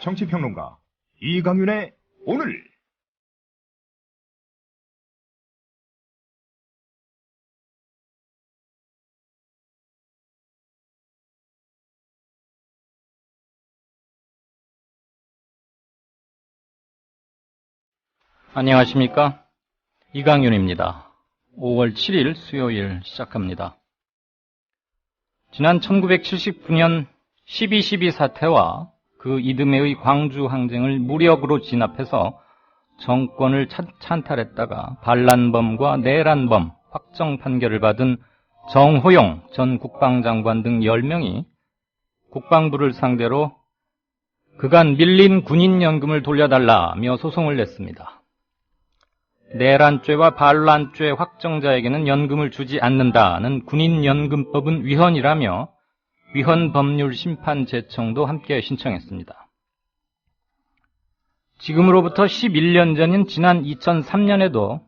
정치평론가 이강윤의 오늘. 안녕하십니까? 이강윤입니다. 5월 7일 수요일 시작합니다. 지난 1979년 12.12 사태와 그 이듬해의 광주 항쟁을 무력으로 진압해서 정권을 찬탈했다가 반란범과 내란범 확정 판결을 받은 정호용 전 국방장관 등 10명이 국방부를 상대로 그간 밀린 군인연금을 돌려달라며 소송을 냈습니다. 내란죄와 반란죄 확정자에게는 연금을 주지 않는다는 군인연금법은 위헌이라며 위헌법률심판제청도 함께 신청했습니다. 지금으로부터 11년 전인 지난 2003년에도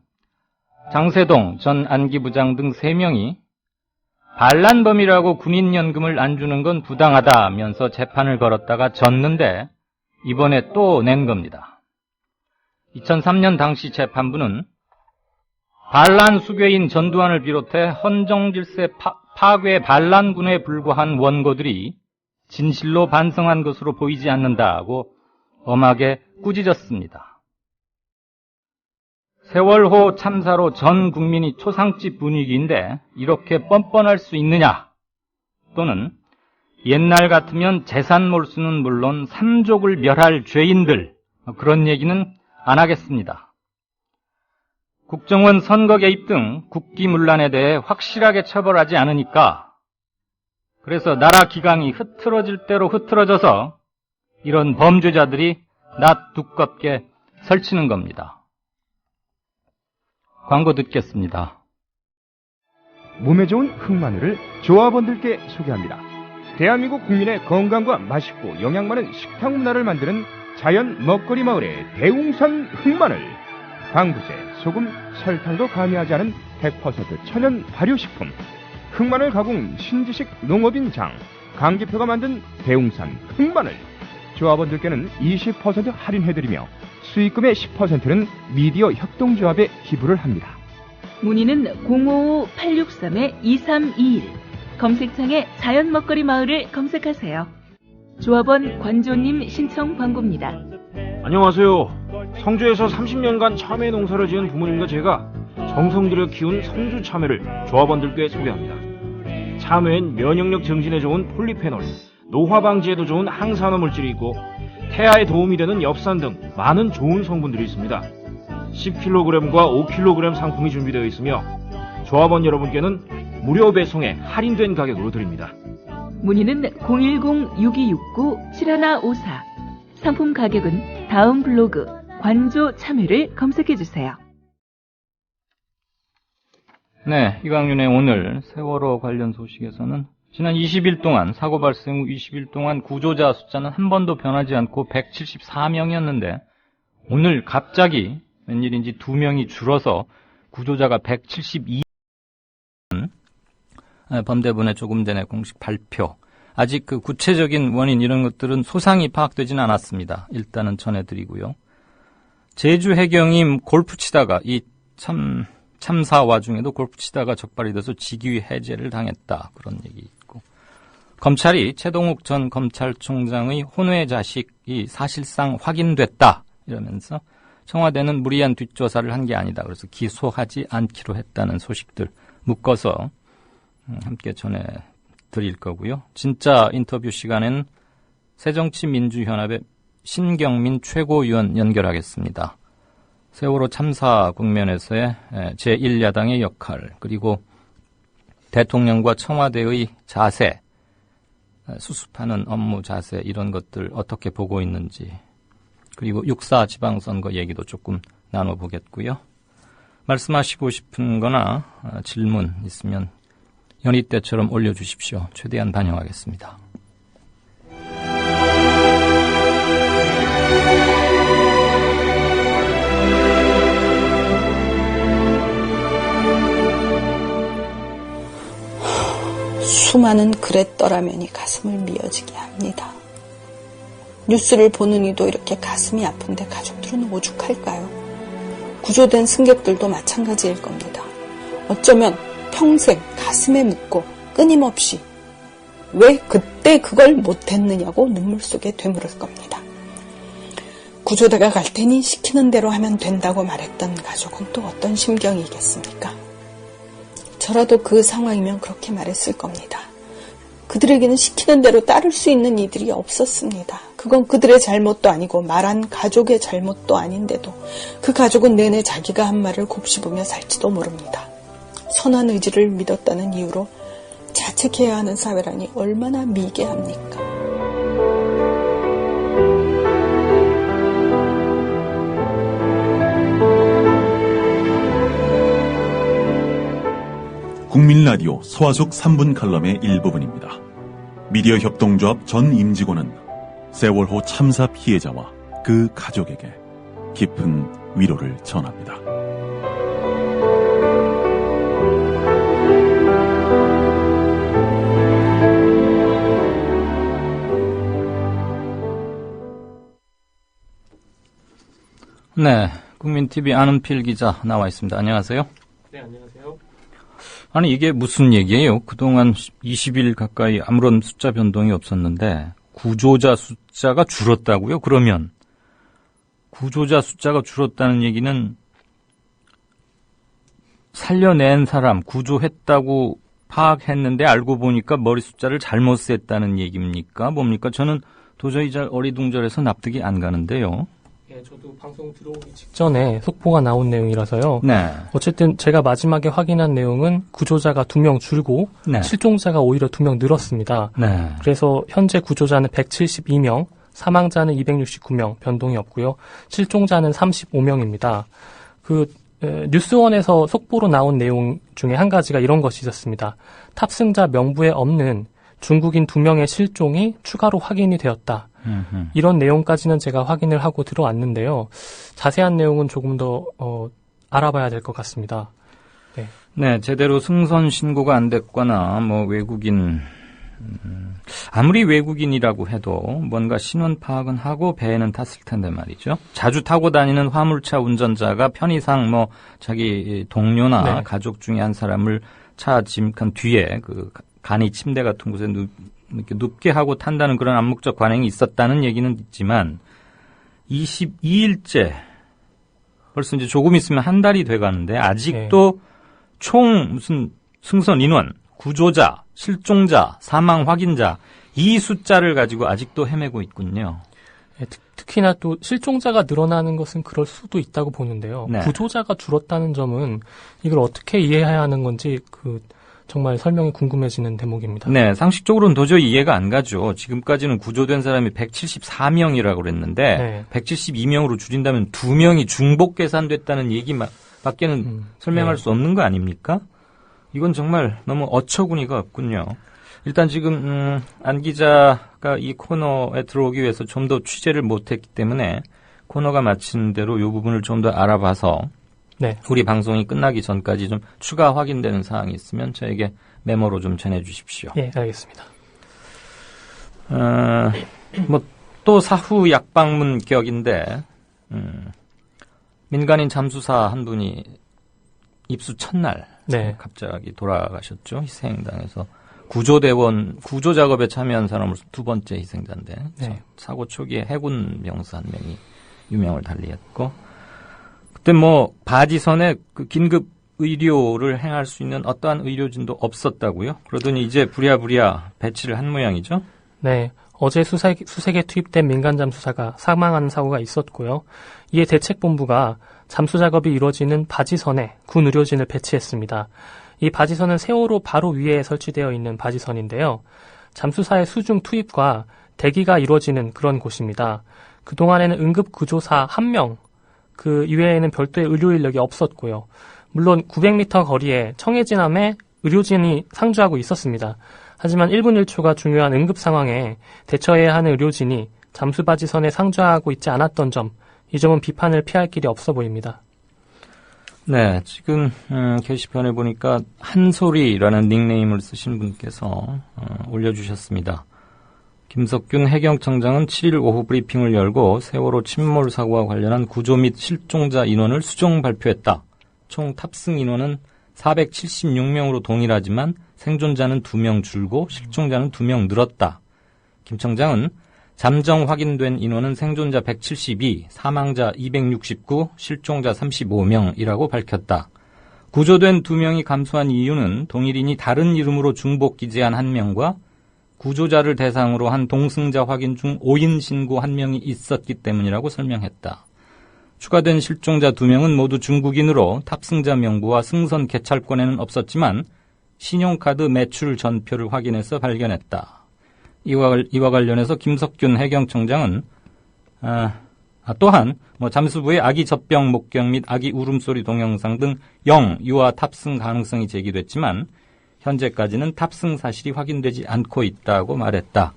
장세동 전 안기부장 등 3명이 반란범이라고 군인연금을 안 주는 건 부당하다면서 재판을 걸었다가 졌는데 이번에 또 낸 겁니다. 2003년 당시 재판부는 반란 수괴인 전두환을 비롯해 헌정질서 파괴 반란군에 불과한 원고들이 진실로 반성한 것으로 보이지 않는다고 엄하게 꾸짖었습니다. 세월호 참사로 전 국민이 초상집 분위기인데 이렇게 뻔뻔할 수 있느냐, 또는 옛날 같으면 재산 몰수는 물론 삼족을 멸할 죄인들, 그런 얘기는 안 하겠습니다. 국정원 선거 개입 등 국기문란에 대해 확실하게 처벌하지 않으니까, 그래서 나라 기강이 흐트러질 대로 흐트러져서 이런 범죄자들이 낯 두껍게 설치는 겁니다. 광고 듣겠습니다. 몸에 좋은 흑마늘을 조합원들께 소개합니다. 대한민국 국민의 건강과 맛있고 영양 많은 식탁 문화를 만드는 자연 먹거리 마을의 대웅산 흑마늘. 방부제, 소금, 설탕도 가미하지 않은 100% 천연 발효식품. 흑마늘 가공 신지식 농업인장 강기표가 만든 대웅산 흑마늘. 조합원들께는 20% 할인해드리며 수익금의 10%는 미디어 협동조합에 기부를 합니다. 문의는 055-863-2321. 검색창에 자연 먹거리 마을을 검색하세요. 조합원 관조님 신청 광고입니다. 안녕하세요. 성주에서 30년간 참외 농사를 지은 부모님과 제가 정성 들여 키운 성주 참외를 조합원들께 소개합니다. 참외엔 면역력 증진에 좋은 폴리페놀, 노화 방지에도 좋은 항산화 물질이 있고 태아에 도움이 되는 엽산 등 많은 좋은 성분들이 있습니다. 10kg과 5kg 상품이 준비되어 있으며 조합원 여러분께는 무료 배송에 할인된 가격으로 드립니다. 문의는 010-6269-7154. 상품 가격은 다음 블로그 관조 참외를 검색해주세요. 네, 이강윤의 오늘 세월호 관련 소식에서는 지난 20일 동안, 사고 발생 후 20일 동안 구조자 숫자는 한 번도 변하지 않고 174명이었는데 오늘 갑자기 웬일인지 2명이 줄어서 구조자가 172명. 범대본에 조금 전에 공식 발표. 아직 그 구체적인 원인 이런 것들은 소상히 파악되지는 않았습니다. 일단은 전해드리고요. 제주 해경이 골프 치다가 이 참사 와중에도 골프 치다가 적발이 돼서 직위 해제를 당했다. 그런 얘기 있고. 검찰이 최동욱 전 검찰총장의 혼외 자식이 사실상 확인됐다. 이러면서 청와대는 무리한 뒷조사를 한 게 아니다. 그래서 기소하지 않기로 했다는 소식들 묶어서 함께 전해드릴 거고요. 진짜 인터뷰 시간에는 새정치민주연합의 신경민 최고위원 연결하겠습니다. 세월호 참사 국면에서의 제1야당의 역할, 그리고 대통령과 청와대의 자세, 수습하는 업무 자세, 이런 것들 어떻게 보고 있는지, 그리고 6.4 지방선거 얘기도 조금 나눠보겠고요. 말씀하시고 싶은 거나 질문 있으면 연희 때처럼 올려주십시오. 최대한 반영하겠습니다. 수많은 그랬더라면이 가슴을 미어지게 합니다. 뉴스를 보는 이도 이렇게 가슴이 아픈데 가족들은 오죽할까요? 구조된 승객들도 마찬가지일 겁니다. 어쩌면 평생 가슴에 묻고 끊임없이 왜 그때 그걸 못했느냐고 눈물 속에 되물을 겁니다. 구조대가 갈 테니 시키는 대로 하면 된다고 말했던 가족은 또 어떤 심경이겠습니까? 저라도 그 상황이면 그렇게 말했을 겁니다. 그들에게는 시키는 대로 따를 수 있는 이들이 없었습니다. 그건 그들의 잘못도 아니고 말한 가족의 잘못도 아닌데도 그 가족은 내내 자기가 한 말을 곱씹으며 살지도 모릅니다. 선한 의지를 믿었다는 이유로 자책해야 하는 사회라니 얼마나 미개합니까? 국민라디오 소아숙 3분 칼럼의 일부분입니다. 미디어 협동조합 전 임직원은 세월호 참사 피해자와 그 가족에게 깊은 위로를 전합니다. 네, 국민TV 아는필 기자 나와 있습니다. 안녕하세요. 네, 안녕하세요. 아니 이게 무슨 얘기예요? 그동안 20일 가까이 아무런 숫자 변동이 없었는데 구조자 숫자가 줄었다고요? 그러면 구조자 숫자가 줄었다는 얘기는 살려낸 사람, 구조했다고 파악했는데 알고 보니까 머리 숫자를 잘못 셌다는 얘기입니까? 뭡니까? 저는 도저히 잘 어리둥절해서 납득이 안 가는데요. 네, 저도 방송 들어오기 직전에 속보가 나온 내용이라서요. 네. 어쨌든 제가 마지막에 확인한 내용은 구조자가 2명 줄고 네. 실종자가 오히려 2명 늘었습니다. 네. 그래서 현재 구조자는 172명, 사망자는 269명, 변동이 없고요. 실종자는 35명입니다. 뉴스원에서 속보로 나온 내용 중에 한 가지가 이런 것이 있었습니다. 탑승자 명부에 없는 중국인 2명의 실종이 추가로 확인이 되었다. 이런 내용까지는 제가 확인을 하고 들어왔는데요. 자세한 내용은 조금 더 알아봐야 될 것 같습니다. 네. 네, 제대로 승선 신고가 안 됐거나 뭐 외국인 아무리 외국인이라고 해도 뭔가 신원 파악은 하고 배에는 탔을 텐데 말이죠. 자주 타고 다니는 화물차 운전자가 편의상 뭐 자기 동료나 네. 가족 중에 한 사람을 차 짐칸 뒤에 그 간이 침대 같은 곳에 이렇게 눕게 하고 탄다는 그런 암묵적 관행이 있었다는 얘기는 있지만 22일째 벌써 이제 조금 있으면 한 달이 돼가는데 아직도 총 무슨 승선 인원, 구조자, 실종자, 사망 확인자 이 숫자를 가지고 아직도 헤매고 있군요. 네, 특히나 또 실종자가 늘어나는 것은 그럴 수도 있다고 보는데요. 네. 구조자가 줄었다는 점은 이걸 어떻게 이해해야 하는 건지 정말 설명이 궁금해지는 대목입니다. 네, 상식적으로는 도저히 이해가 안 가죠. 지금까지는 구조된 사람이 174명이라고 그랬는데 네. 172명으로 줄인다면 2명이 중복 계산됐다는 얘기밖에는 설명할 수 없는 거 아닙니까? 이건 정말 너무 어처구니가 없군요. 일단 지금 안 기자가 이 코너에 들어오기 위해서 좀 더 취재를 못했기 때문에 코너가 마치는 대로 이 부분을 좀 더 알아봐서 네. 우리 방송이 끝나기 전까지 좀 추가 확인되는 사항이 있으면 저에게 메모로 좀 전해주십시오. 예, 알겠습니다. 또 사후 약방문 격인데 민간인 잠수사 한 분이 입수 첫날 네. 갑자기 돌아가셨죠. 희생당해서 구조 작업에 참여한 사람으로서 2번째 희생자인데 네. 사고 초기에 해군 병사 한 명이 유명을 달리했고 그때 뭐 바지선에 그 긴급 의료를 행할 수 있는 어떠한 의료진도 없었다고요? 그러더니 이제 부랴부랴 배치를 한 모양이죠? 네. 어제 수색에 투입된 민간 잠수사가 사망하는 사고가 있었고요. 이에 대책본부가 잠수 작업이 이루어지는 바지선에 군 의료진을 배치했습니다. 이 바지선은 세월호 바로 위에 설치되어 있는 바지선인데요. 잠수사의 수중 투입과 대기가 이루어지는 그런 곳입니다. 그동안에는 응급구조사 1명, 그 이외에는 별도의 의료 인력이 없었고요. 물론 900m 거리에 청해진함에 의료진이 상주하고 있었습니다. 하지만 1분 1초가 중요한 응급 상황에 대처해야 하는 의료진이 잠수바지선에 상주하고 있지 않았던 점, 이 점은 비판을 피할 길이 없어 보입니다. 네, 지금 게시판에 보니까 한소리라는 닉네임을 쓰신 분께서 올려주셨습니다. 김석균 해경청장은 7일 오후 브리핑을 열고 세월호 침몰 사고와 관련한 구조 및 실종자 인원을 수정 발표했다. 총 탑승 인원은 476명으로 동일하지만 생존자는 2명 줄고 실종자는 2명 늘었다. 김 청장은 잠정 확인된 인원은 생존자 172, 사망자 269, 실종자 35명이라고 밝혔다. 구조된 2명이 감소한 이유는 동일인이 다른 이름으로 중복 기재한 1명과 구조자를 대상으로 한 동승자 확인 중 오인 신고 1명이 있었기 때문이라고 설명했다. 추가된 실종자 2명은 모두 중국인으로 탑승자 명부와 승선 개찰권에는 없었지만 신용카드 매출 전표를 확인해서 발견했다. 이와 관련해서 김석균 해경청장은 또한 잠수부의 아기 젖병 목격 및 아기 울음소리 동영상 등 유아 탑승 가능성이 제기됐지만 현재까지는 탑승 사실이 확인되지 않고 있다고 말했다.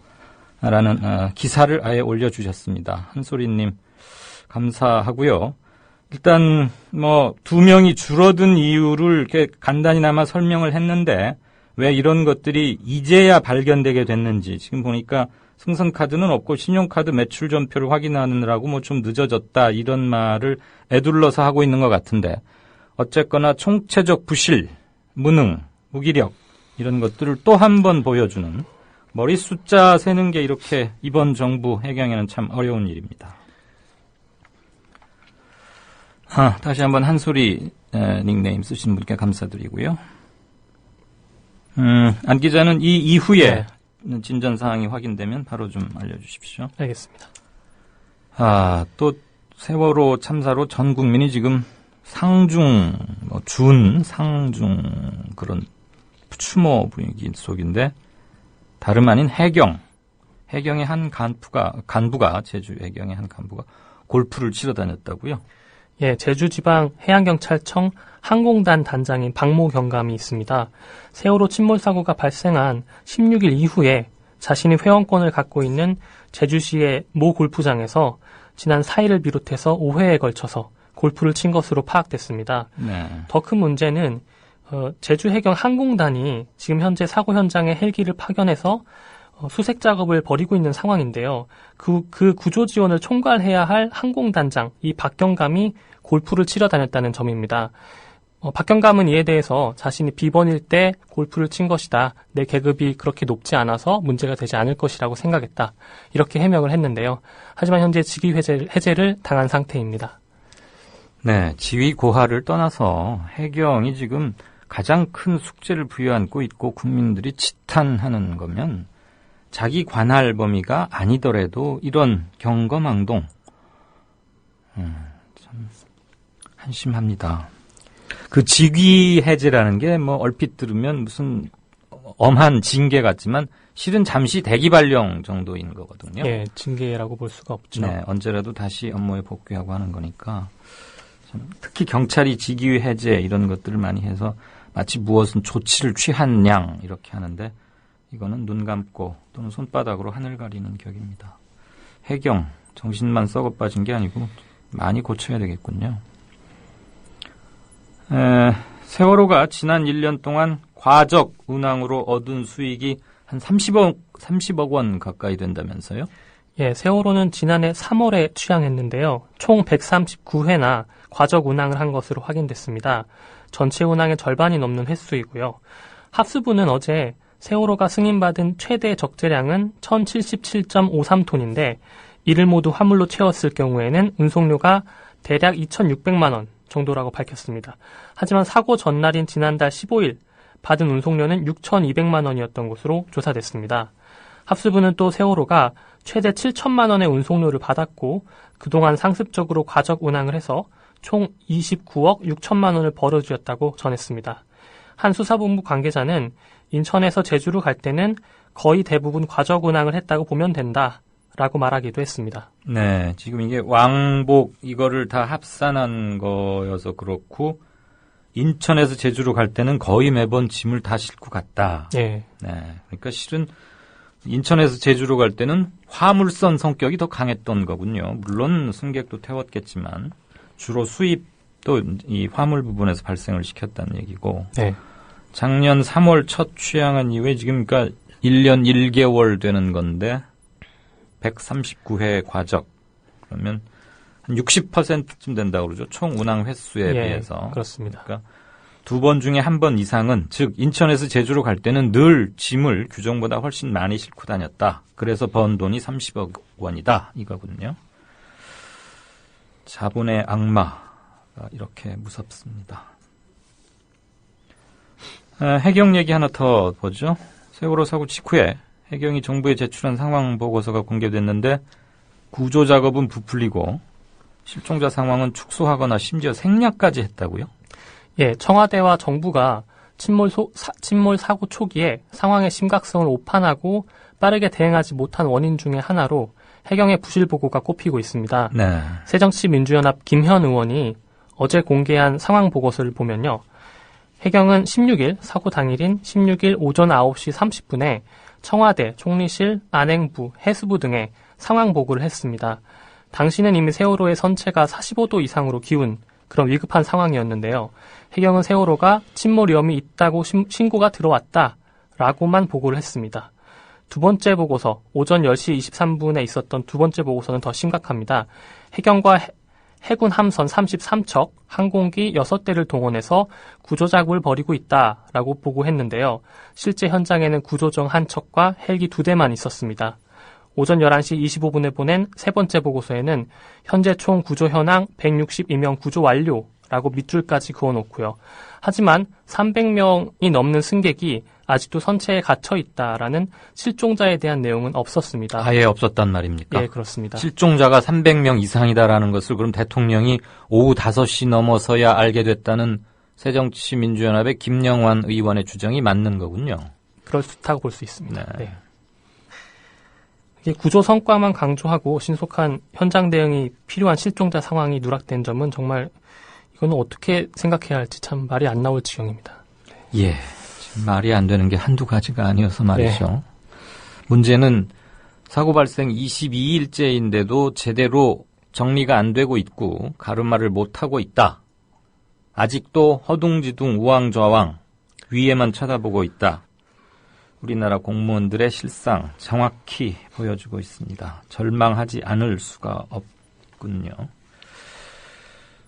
라는 기사를 아예 올려주셨습니다. 한소리님 감사하고요. 일단 2명이 줄어든 이유를 이렇게 간단히나마 설명을 했는데 왜 이런 것들이 이제야 발견되게 됐는지 지금 보니까 승선카드는 없고 신용카드 매출 전표를 확인하느라고 좀 늦어졌다 이런 말을 애둘러서 하고 있는 것 같은데 어쨌거나 총체적 부실, 무능, 무기력 이런 것들을 또 한 번 보여주는 머리 숫자 세는 게 이렇게 이번 정부 해경에는 참 어려운 일입니다. 다시 한번 한소리 닉네임 쓰신 분께 감사드리고요. 안 기자는 이 이후에 진전 사항이 확인되면 바로 좀 알려주십시오. 알겠습니다. 또 세월호 참사로 전 국민이 지금 상중, 상중 그런 추모 분위기 속인데 다름 아닌 해경의 한 간부가 제주 해경의 한 간부가 골프를 치러 다녔다고요? 예, 제주지방해양경찰청 항공단 단장인 박모 경감이 있습니다. 세월호 침몰 사고가 발생한 16일 이후에 자신이 회원권을 갖고 있는 제주시의 모 골프장에서 지난 4일을 비롯해서 5회에 걸쳐서 골프를 친 것으로 파악됐습니다. 네. 더 큰 문제는 제주해경 항공단이 지금 현재 사고 현장에 헬기를 파견해서 수색 작업을 벌이고 있는 상황인데요. 그 구조 지원을 총괄해야 할 항공단장 이 박경감이 골프를 치러 다녔다는 점입니다. 박경감은 이에 대해서 자신이 비번일 때 골프를 친 것이다. 내 계급이 그렇게 높지 않아서 문제가 되지 않을 것이라고 생각했다. 이렇게 해명을 했는데요. 하지만 현재 직위 해제를 당한 상태입니다. 네, 지위 고하를 떠나서 해경이 지금 가장 큰 숙제를 부여안고 있고 국민들이 지탄하는 거면 자기 관할 범위가 아니더라도 이런 경거망동 참 한심합니다. 그 직위 해제라는 게 얼핏 들으면 무슨 엄한 징계 같지만 실은 잠시 대기 발령 정도인 거거든요. 예, 징계라고 볼 수가 없죠. 네, 언제라도 다시 업무에 복귀하고 하는 거니까 특히 경찰이 직위 해제 이런 것들을 많이 해서 마치 무엇은 조치를 취한 양 이렇게 하는데 이거는 눈 감고 또는 손바닥으로 하늘 가리는 격입니다. 해경, 정신만 썩어 빠진 게 아니고 많이 고쳐야 되겠군요. 세월호가 지난 1년 동안 과적 운항으로 얻은 수익이 한 30억 원 가까이 된다면서요? 예, 세월호는 지난해 3월에 취항했는데요. 총 139회나 과적 운항을 한 것으로 확인됐습니다. 전체 운항의 절반이 넘는 횟수이고요. 합수부는 어제 세월호가 승인받은 최대 적재량은 1077.53톤인데 이를 모두 화물로 채웠을 경우에는 운송료가 대략 2,600만 원 정도라고 밝혔습니다. 하지만 사고 전날인 지난달 15일 받은 운송료는 6,200만 원이었던 것으로 조사됐습니다. 합수부는 또 세월호가 최대 7천만 원의 운송료를 받았고 그동안 상습적으로 과적 운항을 해서 총 29억 6천만 원을 벌어들였다고 전했습니다. 한 수사본부 관계자는 인천에서 제주로 갈 때는 거의 대부분 과적 운항을 했다고 보면 된다라고 말하기도 했습니다. 네, 지금 이게 왕복 이거를 다 합산한 거여서 그렇고 인천에서 제주로 갈 때는 거의 매번 짐을 다 싣고 갔다. 네. 네, 그러니까 실은 인천에서 제주로 갈 때는 화물선 성격이 더 강했던 거군요. 물론 승객도 태웠겠지만 주로 수입도 이 화물 부분에서 발생을 시켰다는 얘기고. 네. 작년 3월 첫 취항한 이후에 지금 그러니까 1년 1개월 되는 건데 139회 과적. 그러면 한 60%쯤 된다고 그러죠. 총 운항 횟수에 비해서. 그렇습니다. 그러니까 2번 중에 1번 이상은, 즉 인천에서 제주로 갈 때는 늘 짐을 규정보다 훨씬 많이 싣고 다녔다. 그래서 번 돈이 30억 원이다. 이거군요. 자본의 악마가 이렇게 무섭습니다. 해경 얘기 하나 더 보죠. 세월호 사고 직후에 해경이 정부에 제출한 상황 보고서가 공개됐는데 구조 작업은 부풀리고 실종자 상황은 축소하거나 심지어 생략까지 했다고요? 예, 청와대와 정부가 침몰 사고 초기에 상황의 심각성을 오판하고 빠르게 대응하지 못한 원인 중에 하나로 해경의 부실 보고가 꼽히고 있습니다. 네. 새정치민주연합 김현 의원이 어제 공개한 상황 보고서를 보면요. 해경은 16일, 사고 당일인 16일 오전 9시 30분에 청와대, 총리실, 안행부, 해수부 등에 상황 보고를 했습니다. 당시는 이미 세월호의 선체가 45도 이상으로 기운 그런 위급한 상황이었는데요. 해경은 세월호가 침몰 위험이 있다고 신고가 들어왔다라고만 보고를 했습니다. 두 번째 보고서, 오전 10시 23분에 있었던 두 번째 보고서는 더 심각합니다. 해경과 해군 함선 33척, 항공기 6대를 동원해서 구조작업을 벌이고 있다라고 보고했는데요. 실제 현장에는 구조정 1척과 헬기 2대만 있었습니다. 오전 11시 25분에 보낸 세 번째 보고서에는 현재 총 구조 현황 162명 구조 완료라고 밑줄까지 그어놓고요. 하지만 300명이 넘는 승객이 아직도 선체에 갇혀 있다라는 실종자에 대한 내용은 없었습니다. 아예 없었단 말입니까? 예, 그렇습니다. 실종자가 300명 이상이다라는 것을 그럼 대통령이 오후 5시 넘어서야 알게 됐다는 새정치민주연합의 김영환 의원의 주장이 맞는 거군요. 그렇다고 볼 수 있습니다. 네. 네. 이게 구조 성과만 강조하고 신속한 현장 대응이 필요한 실종자 상황이 누락된 점은 정말 이거는 어떻게 생각해야 할지 참 말이 안 나올 지경입니다. 예, 지금 말이 안 되는 게 한두 가지가 아니어서 말이죠. 네. 문제는 사고 발생 22일째인데도 제대로 정리가 안 되고 있고 가름말을 못하고 있다. 아직도 허둥지둥 우왕좌왕 위에만 쳐다보고 있다. 우리나라 공무원들의 실상 정확히 보여주고 있습니다. 절망하지 않을 수가 없군요.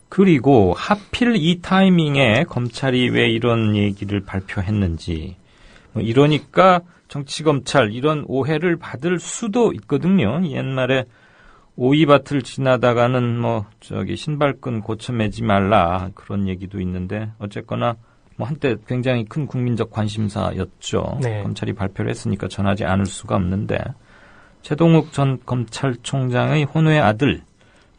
그리고 하필 이 타이밍에 검찰이 왜 이런 얘기를 발표했는지, 이러니까 정치검찰 이런 오해를 받을 수도 있거든요. 옛말에 오이밭을 지나다가는 신발끈 고쳐 매지 말라 그런 얘기도 있는데 어쨌거나 한때 굉장히 큰 국민적 관심사였죠. 네. 검찰이 발표를 했으니까 전하지 않을 수가 없는데 최동욱 전 검찰총장의 혼외 아들,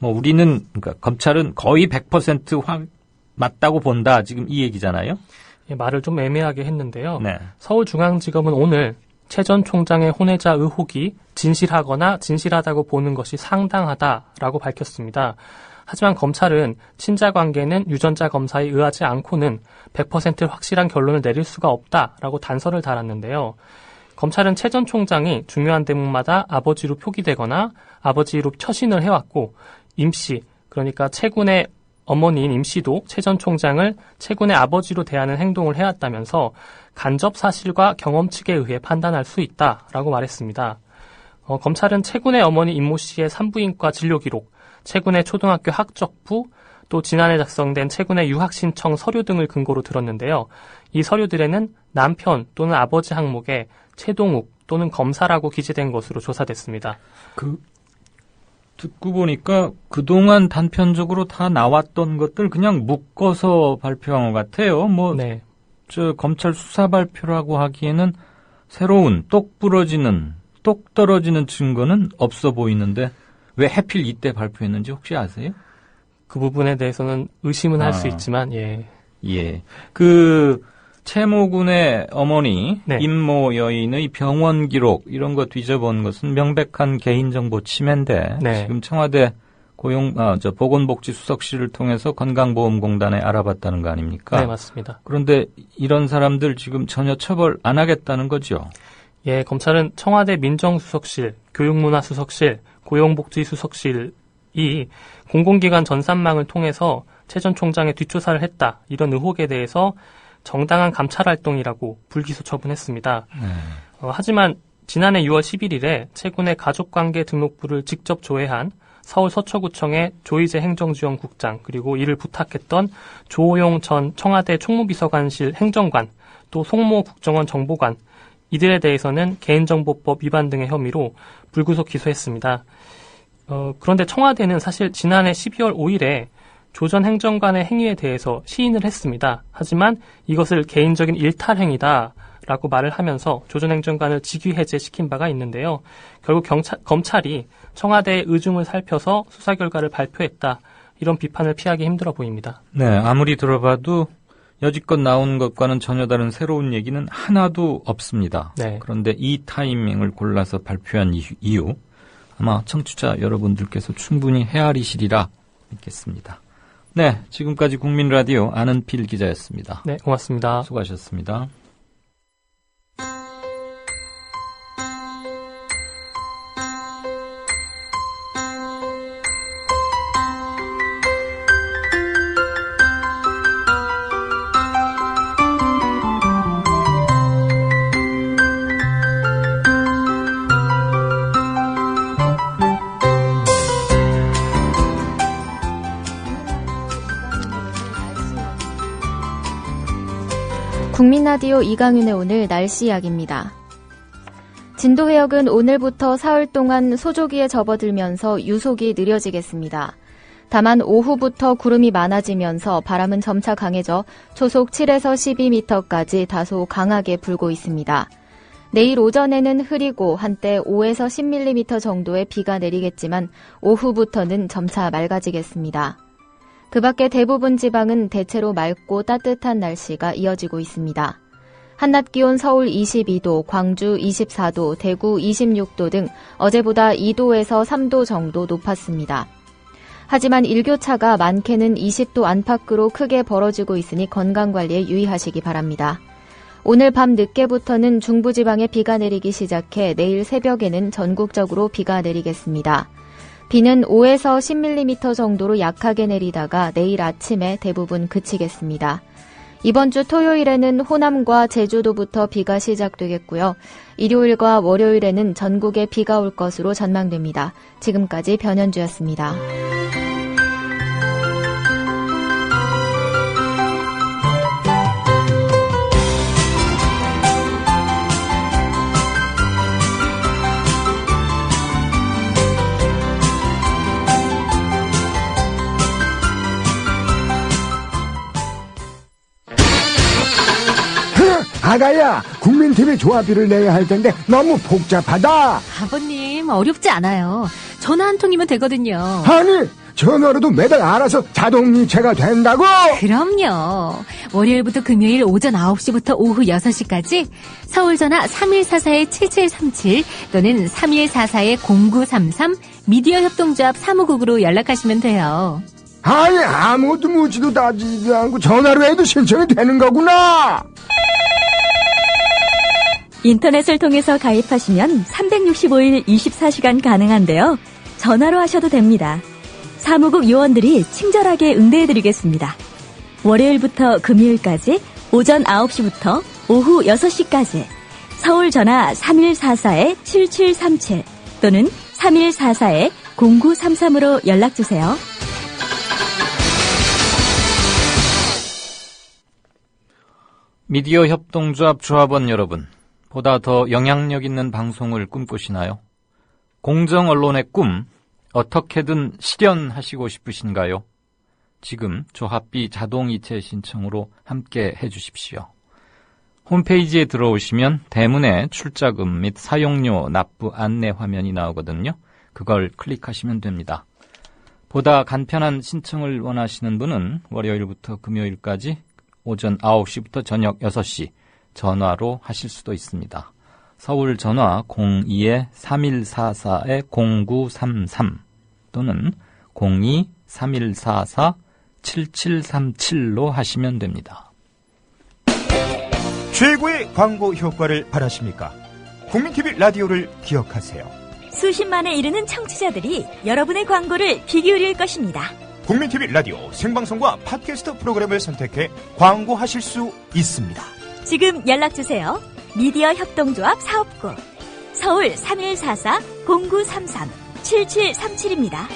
우리는 그러니까 검찰은 거의 100% 맞다고 본다. 지금 이 얘기잖아요. 예, 말을 좀 애매하게 했는데요. 네. 서울중앙지검은 오늘 최 전 총장의 혼외자 의혹이 진실하거나 진실하다고 보는 것이 상당하다라고 밝혔습니다. 하지만 검찰은 친자 관계는 유전자 검사에 의하지 않고는 100% 확실한 결론을 내릴 수가 없다라고 단서를 달았는데요. 검찰은 최 전 총장이 중요한 대목마다 아버지로 표기되거나 아버지로 처신을 해왔고 임씨, 그러니까 최군의 어머니인 임씨도 최 전 총장을 최군의 아버지로 대하는 행동을 해왔다면서 간접 사실과 경험칙에 의해 판단할 수 있다라고 말했습니다. 검찰은 최군의 어머니 임모 씨의 산부인과 진료 기록, 최군의 초등학교 학적부, 또 지난해 작성된 최군의 유학신청 서류 등을 근거로 들었는데요. 이 서류들에는 남편 또는 아버지 항목에 최동욱 또는 검사라고 기재된 것으로 조사됐습니다. 듣고 보니까 그동안 단편적으로 다 나왔던 것들 그냥 묶어서 발표한 것 같아요. 네. 검찰 수사 발표라고 하기에는 새로운 똑 떨어지는 증거는 없어 보이는데 왜 하필 이때 발표했는지 혹시 아세요? 그 부분에 대해서는 의심은 할 수 있지만, 예. 예. 최모 군의 어머니, 네. 임모 여인의 병원 기록, 이런 거 뒤져본 것은 명백한 개인정보 침해인데, 네. 지금 청와대 보건복지수석실을 통해서 건강보험공단에 알아봤다는 거 아닙니까? 네, 맞습니다. 그런데 이런 사람들 지금 전혀 처벌 안 하겠다는 거죠? 예, 검찰은 청와대 민정수석실, 교육문화수석실, 고용복지수석실이 공공기관 전산망을 통해서 최 전 총장의 뒷조사를 했다. 이런 의혹에 대해서 정당한 감찰활동이라고 불기소 처분했습니다. 하지만 지난해 6월 11일에 최근에 가족관계 등록부를 직접 조회한 서울 서초구청의 조희재 행정지원국장, 그리고 이를 부탁했던 조호용 전 청와대 총무비서관실 행정관, 또 송모 국정원 정보관, 이들에 대해서는 개인정보법 위반 등의 혐의로 불구속 기소했습니다. 그런데 청와대는 사실 지난해 12월 5일에 조 전 행정관의 행위에 대해서 시인을 했습니다. 하지만 이것을 개인적인 일탈행위다라고 말을 하면서 조 전 행정관을 직위해제시킨 바가 있는데요. 결국 검찰이 청와대의 의중을 살펴서 수사 결과를 발표했다. 이런 비판을 피하기 힘들어 보입니다. 네, 아무리 들어봐도 여지껏 나온 것과는 전혀 다른 새로운 얘기는 하나도 없습니다. 네. 그런데 이 타이밍을 골라서 발표한 이유, 아마 청취자 여러분들께서 충분히 헤아리시리라 믿겠습니다. 네, 지금까지 국민라디오 아는필 기자였습니다. 네, 고맙습니다. 수고하셨습니다. 국민라디오 이강윤의 오늘 날씨 이야기입니다. 진도해역은 오늘부터 사흘 동안 소조기에 접어들면서 유속이 느려지겠습니다. 다만 오후부터 구름이 많아지면서 바람은 점차 강해져 초속 7에서 12m까지 다소 강하게 불고 있습니다. 내일 오전에는 흐리고 한때 5에서 10mm 정도의 비가 내리겠지만 오후부터는 점차 맑아지겠습니다. 그 밖에 대부분 지방은 대체로 맑고 따뜻한 날씨가 이어지고 있습니다. 한낮 기온 서울 22도, 광주 24도, 대구 26도 등 어제보다 2도에서 3도 정도 높았습니다. 하지만 일교차가 많게는 20도 안팎으로 크게 벌어지고 있으니 건강관리에 유의하시기 바랍니다. 오늘 밤 늦게부터는 중부지방에 비가 내리기 시작해 내일 새벽에는 전국적으로 비가 내리겠습니다. 비는 5에서 10mm 정도로 약하게 내리다가 내일 아침에 대부분 그치겠습니다. 이번 주 토요일에는 호남과 제주도부터 비가 시작되겠고요. 일요일과 월요일에는 전국에 비가 올 것으로 전망됩니다. 지금까지 변현주였습니다. 아가야, 국민TV 조합비를 내야 할 텐데 너무 복잡하다. 아버님, 어렵지 않아요. 전화 한 통이면 되거든요. 아니, 전화로도 매달 알아서 자동이체가 된다고? 그럼요. 월요일부터 금요일 오전 9시부터 오후 6시까지 서울전화 3144-7737 또는 3144-0933 미디어협동조합 사무국으로 연락하시면 돼요. 아니, 아무것도 묻지도 따지지도 않고 전화로 해도 신청이 되는 거구나. 인터넷을 통해서 가입하시면 365일 24시간 가능한데요. 전화로 하셔도 됩니다. 사무국 요원들이 친절하게 응대해드리겠습니다. 월요일부터 금요일까지 오전 9시부터 오후 6시까지 서울 전화 3144-7737 또는 3144-0933으로 연락주세요. 미디어 협동조합 조합원 여러분, 보다 더 영향력 있는 방송을 꿈꾸시나요? 공정 언론의 꿈, 어떻게든 실현하시고 싶으신가요? 지금 조합비 자동이체 신청으로 함께 해주십시오. 홈페이지에 들어오시면 대문에 출자금 및 사용료 납부 안내 화면이 나오거든요. 그걸 클릭하시면 됩니다. 보다 간편한 신청을 원하시는 분은 월요일부터 금요일까지 오전 9시부터 저녁 6시 전화로 하실 수도 있습니다. 서울 전화 02-3144-0933 또는 02-3144-7737로 하시면 됩니다. 최고의 광고 효과를 바라십니까? 국민TV 라디오를 기억하세요. 수십만에 이르는 청취자들이 여러분의 광고를 귀 기울일 것입니다. 국민TV 라디오 생방송과 팟캐스트 프로그램을 선택해 광고하실 수 있습니다. 지금 연락주세요. 미디어 협동조합 사업국 서울 3144-0933-7737입니다.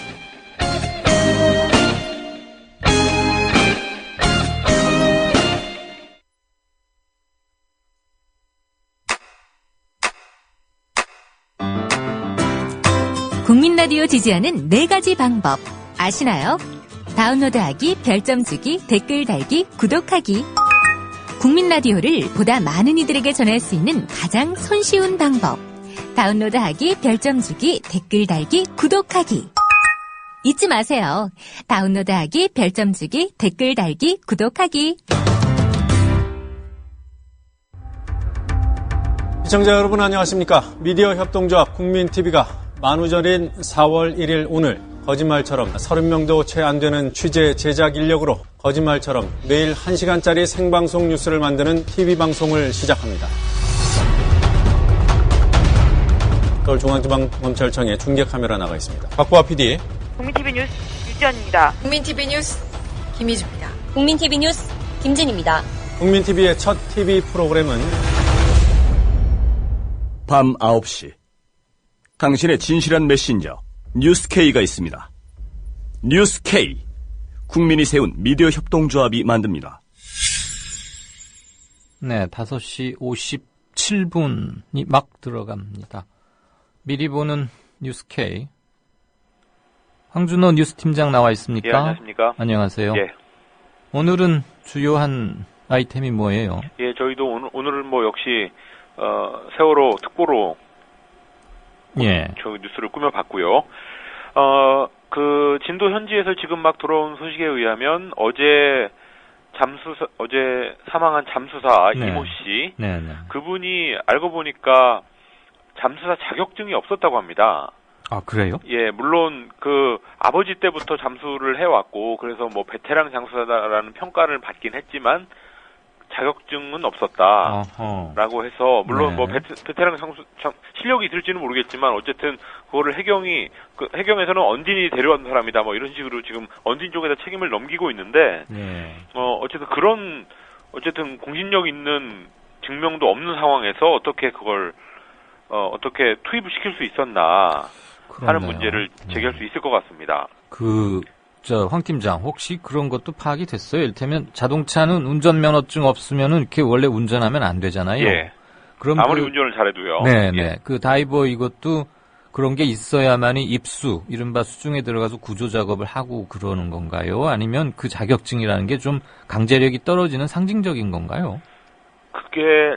국민 라디오 지지하는 4가지 방법 아시나요? 다운로드하기, 별점 주기, 댓글 달기, 구독하기. 국민 라디오를 보다 많은 이들에게 전할 수 있는 가장 손쉬운 방법. 다운로드하기, 별점 주기, 댓글 달기, 구독하기. 잊지 마세요. 다운로드하기, 별점 주기, 댓글 달기, 구독하기. 시청자 여러분 안녕하십니까? 미디어 협동조합 국민TV가 만우절인 4월 1일 오늘 거짓말처럼 30명도 채 안 되는 취재 제작 인력으로 거짓말처럼 매일 1시간짜리 생방송 뉴스를 만드는 TV방송을 시작합니다. 서울중앙지방검찰청에 중계카메라 나가 있습니다. 박보아 PD. 국민TV 뉴스 유지연입니다. 국민TV 뉴스 김희주입니다. 국민TV 뉴스 김진입니다. 국민TV의 첫 TV 프로그램은 밤 9시 당신의 진실한 메신저 뉴스K가 있습니다. 뉴스K, 국민이 세운 미디어 협동조합이 만듭니다. 네, 5시 57분이 막 들어갑니다. 미리 보는 뉴스K. 황준호 뉴스팀장 나와 있습니까? 예, 안녕하십니까? 안녕하세요. 예. 오늘은 주요한 아이템이 뭐예요? 예, 저희도 오늘은 뭐 역시 세월호 특보로 예. 저 뉴스를 꾸며봤고요. 그 진도 현지에서 지금 막 들어온 소식에 의하면 어제 사망한 잠수사 네. 이모 씨, 네, 네. 그분이 알고 보니까 잠수사 자격증이 없었다고 합니다. 아, 그래요? 예, 물론 그 아버지 때부터 잠수를 해왔고 그래서 뭐 베테랑 잠수사다라는 평가를 받긴 했지만 자격증은 없었다라고 해서 물론 네. 뭐 베테랑 실력이 있을지는 모르겠지만 어쨌든 그거를 해경에서는 언딘이 데려온 사람이다 뭐 이런 식으로 지금 언딘 쪽에다 책임을 넘기고 있는데 네. 어쨌든 공신력 있는 증명도 없는 상황에서 어떻게 그걸 어떻게 투입을 시킬 수 있었나 하는 문제를 제기할 수 있을 것 같습니다. 황 팀장, 혹시 그런 것도 파악이 됐어요? 이를테면 자동차는 운전면허증 없으면은 이렇게 원래 운전하면 안 되잖아요. 예. 그럼 아무리 운전을 잘해도요. 네, 예. 네. 그 다이버 이것도 그런 게 있어야만이 입수, 이른바 수중에 들어가서 구조 작업을 하고 그러는 건가요? 아니면 그 자격증이라는 게 좀 강제력이 떨어지는 상징적인 건가요? 그게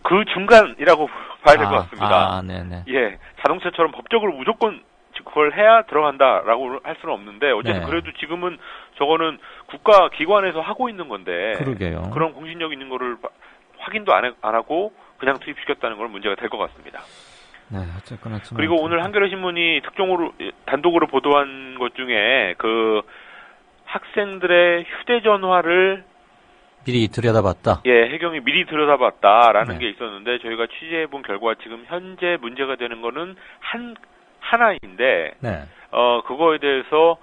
그 중간이라고 봐야 될 것 같습니다. 네네. 예. 자동차처럼 법적으로 무조건 그걸 해야 들어간다라고 할 수는 없는데 어쨌든 네. 그래도 지금은 저거는 국가 기관에서 하고 있는 건데 그러게요. 그런 공신력 있는 거를 확인도 안 하고 그냥 투입시켰다는 건 문제가 될 것 같습니다. 네, 어쨌거나 그리고 오늘 한겨레 신문이 단독으로 보도한 것 중에 그 학생들의 휴대전화를 미리 들여다봤다. 예, 해경이 미리 들여다봤다라는 네. 게 있었는데 저희가 취재해본 결과 지금 현재 문제가 되는 거는 하나인데, 네. 그거에 대해서,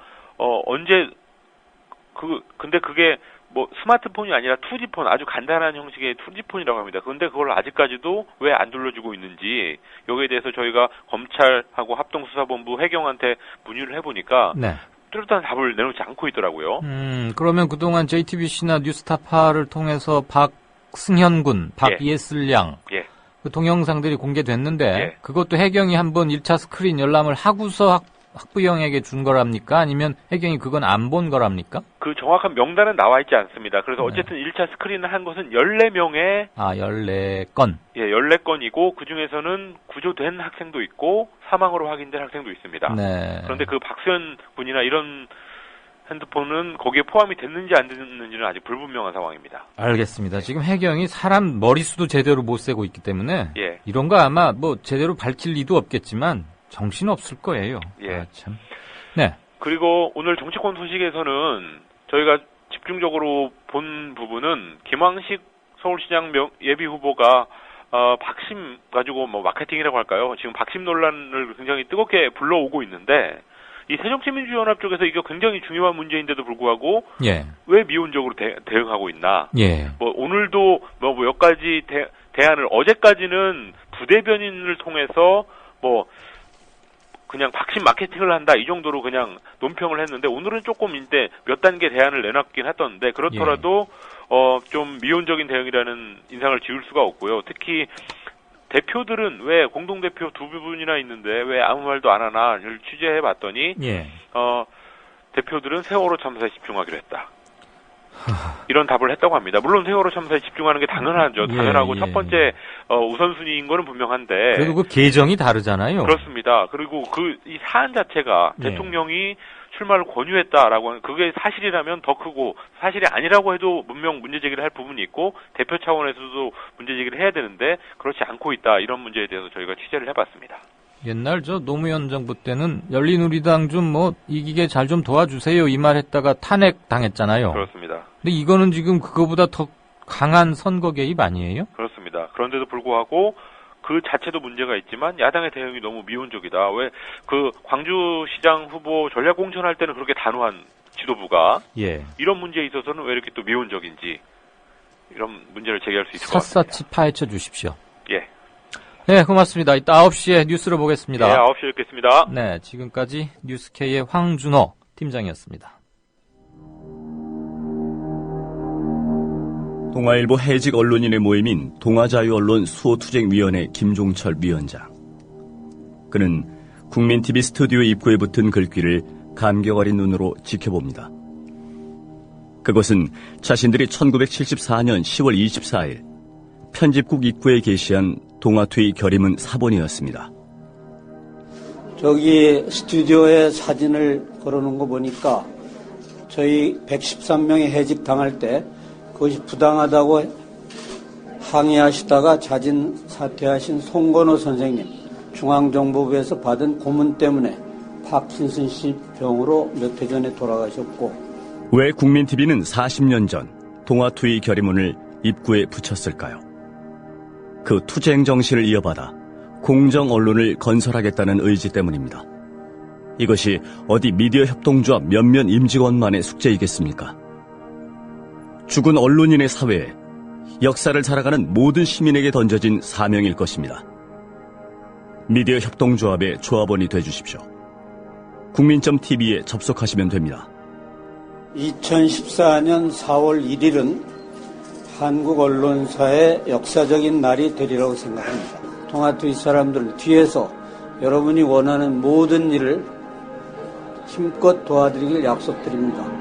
근데 그게 뭐 스마트폰이 아니라 2G폰, 아주 간단한 형식의 2G폰이라고 합니다. 그런데 그걸 아직까지도 왜 안 돌려주고 있는지, 여기에 대해서 저희가 검찰하고 합동수사본부 해경한테 문의를 해보니까, 네. 뚜렷한 답을 내놓지 않고 있더라고요. 그러면 그동안 JTBC나 뉴스타파를 통해서 박승현 군, 박예슬 양, 예. 그 동영상들이 공개됐는데 예. 그것도 해경이 한번 1차 스크린 열람을 하고서 학부형에게 준 거랍니까? 아니면 해경이 그건 안 본 거랍니까? 그 정확한 명단은 나와 있지 않습니다. 그래서 어쨌든 1차 스크린을 한 것은 14명의 14건. 예, 14건이고 그중에서는 구조된 학생도 있고 사망으로 확인된 학생도 있습니다. 네. 그런데 그 박수현 군이나 이런 핸드폰은 거기에 포함이 됐는지 안 됐는지는 아직 불분명한 상황입니다. 알겠습니다. 지금 해경이 사람 머릿수도 제대로 못 세고 있기 때문에 예. 이런 거 아마 뭐 제대로 밝힐 리도 없겠지만 정신 없을 거예요. 예. 참. 네. 그리고 오늘 정치권 소식에서는 저희가 집중적으로 본 부분은 김황식 서울시장 예비 후보가 박심 가지고 뭐 마케팅이라고 할까요? 지금 박심 논란을 굉장히 뜨겁게 불러오고 있는데 이 새정치민주연합 쪽에서 이게 굉장히 중요한 문제인데도 불구하고 예. 왜 미온적으로 대응하고 있나? 예. 뭐 오늘도 뭐 몇 가지 대안을 어제까지는 부대변인을 통해서 뭐 그냥 박심 마케팅을 한다 이 정도로 그냥 논평을 했는데 오늘은 조금 이제 몇 단계 대안을 내놨긴 했던데 그렇더라도 좀 미온적인 대응이라는 인상을 지울 수가 없고요. 특히 대표들은 왜 공동대표 두 분이나 있는데 왜 아무 말도 안 하나를 취재해봤더니 대표들은 세월호 참사에 집중하기로 했다. 이런 답을 했다고 합니다. 물론 세월호 참사에 집중하는 게 당연하죠. 당연하고 첫 번째 우선순위인 거는 분명한데. 그리고 그 계정이 다르잖아요. 그렇습니다. 그리고 이 사안 자체가 대통령이 출마를 권유했다라고 하는 그게 사실이라면 더 크고 사실이 아니라고 해도 분명 문제 제기를 할 부분이 있고 대표 차원에서도 문제 제기를 해야 되는데 그렇지 않고 있다. 이런 문제에 대해서 저희가 취재를 해봤습니다. 옛날 노무현 정부 때는 열린우리당 좀 이기게 잘 좀 도와주세요 이 말 했다가 탄핵 당했잖아요. 그렇습니다. 근데 이거는 지금 그거보다 더 강한 선거 개입 아니에요? 그렇습니다. 그런데도 불구하고 그 자체도 문제가 있지만 야당의 대응이 너무 미온적이다. 왜 그 광주시장 후보 전략 공천할 때는 그렇게 단호한 지도부가 이런 문제에 있어서는 왜 이렇게 또 미온적인지 이런 문제를 제기할 수 있을 것 같습니다. 샅샅이 파헤쳐 주십시오. 예. 네, 고맙습니다. 이따 9시에 뉴스로 보겠습니다. 네, 9시에 뵙겠습니다. 네, 지금까지 뉴스K의 황준호 팀장이었습니다. 동아일보 해직 언론인의 모임인 동아자유언론 수호투쟁위원회 김종철 위원장. 그는 국민TV 스튜디오 입구에 붙은 글귀를 감격 어린 눈으로 지켜봅니다. 그것은 자신들이 1974년 10월 24일 편집국 입구에 게시한 동아투의 결의문 사본이었습니다. 저기 스튜디오에 사진을 걸어놓은 거 보니까 저희 113명이 해직 당할 때 그것이 부당하다고 항의하시다가 자진 사퇴하신 송건호 선생님, 중앙정보부에서 받은 고문 때문에 파킨슨씨 병으로 몇 해 전에 돌아가셨고. 왜 국민TV는 40년 전 동아투의 결의문을 입구에 붙였을까요? 그 투쟁 정신을 이어받아 공정 언론을 건설하겠다는 의지 때문입니다. 이것이 어디 미디어 협동조합 몇몇 임직원만의 숙제이겠습니까? 죽은 언론인의 사회에 역사를 살아가는 모든 시민에게 던져진 사명일 것입니다. 미디어 협동조합의 조합원이 되주십시오. 국민.tv에 접속하시면 됩니다. 2014년 4월 1일은 한국 언론사의 역사적인 날이 되리라고 생각합니다. 동아투의 사람들 뒤에서 여러분이 원하는 모든 일을 힘껏 도와드리길 약속드립니다.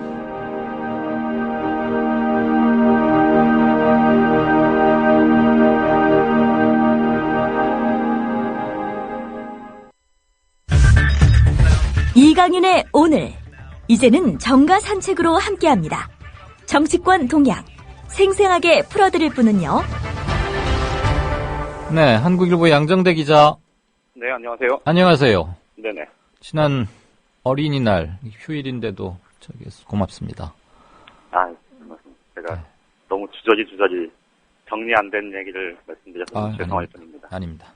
이강윤의 오늘, 이제는 정가 산책으로 함께합니다. 정치권 동향, 생생하게 풀어드릴 분은요. 네, 한국일보 양정대 기자. 네, 안녕하세요. 안녕하세요. 네네. 지난 어린이날 휴일인데도 고맙습니다. 제가 너무 주저리 정리 안 된 얘기를 말씀드려서 죄송할 뿐입니다. 아닙니다.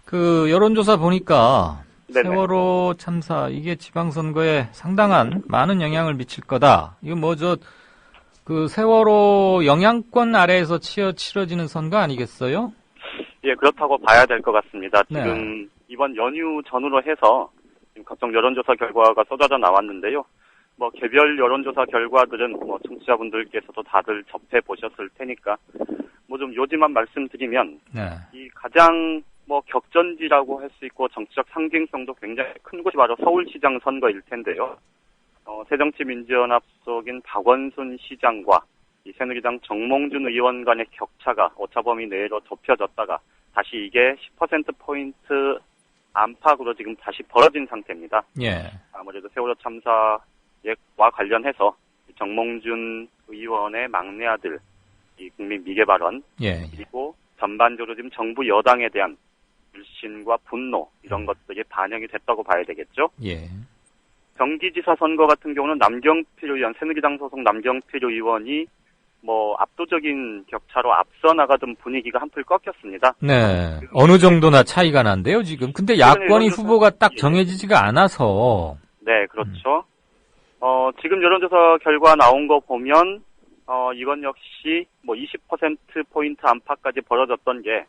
그 여론조사 보니까 네네. 세월호 참사 이게 지방선거에 상당한 많은 영향을 미칠 거다. 이거 그 세월호 영향권 아래에서 치러지는 선거 아니겠어요? 예, 그렇다고 봐야 될 것 같습니다. 네. 지금 이번 연휴 전후로 해서 지금 각종 여론조사 결과가 쏟아져 나왔는데요. 개별 여론조사 결과들은 청취자분들께서도 다들 접해 보셨을 테니까 좀 요지만 말씀드리면 이 가장 격전지라고 할 수 있고 정치적 상징성도 굉장히 큰 곳이 바로 서울시장 선거일 텐데요. 새정치민주연합 속인 박원순 시장과 이 새누리당 정몽준 의원 간의 격차가 오차범위 내로 좁혀졌다가 다시 이게 10%포인트 안팎으로 지금 다시 벌어진 상태입니다. 예. 아무래도 세월호 참사와 관련해서 정몽준 의원의 막내 아들, 이 국민 미개 발언, 그리고 전반적으로 지금 정부 여당에 대한 불신과 분노 이런 것들이 반영이 됐다고 봐야 되겠죠. 예. 경기지사 선거 같은 경우는 남경필 의원, 새누리당 소속 남경필 의원이 압도적인 격차로 앞서 나가던 분위기가 한풀 꺾였습니다. 네. 어느 정도나 차이가 난대요, 지금. 근데 야권이 후보가 딱 정해지지가 않아서. 네, 그렇죠. 지금 여론조사 결과 나온 거 보면, 이건 역시 20%포인트 안팎까지 벌어졌던 게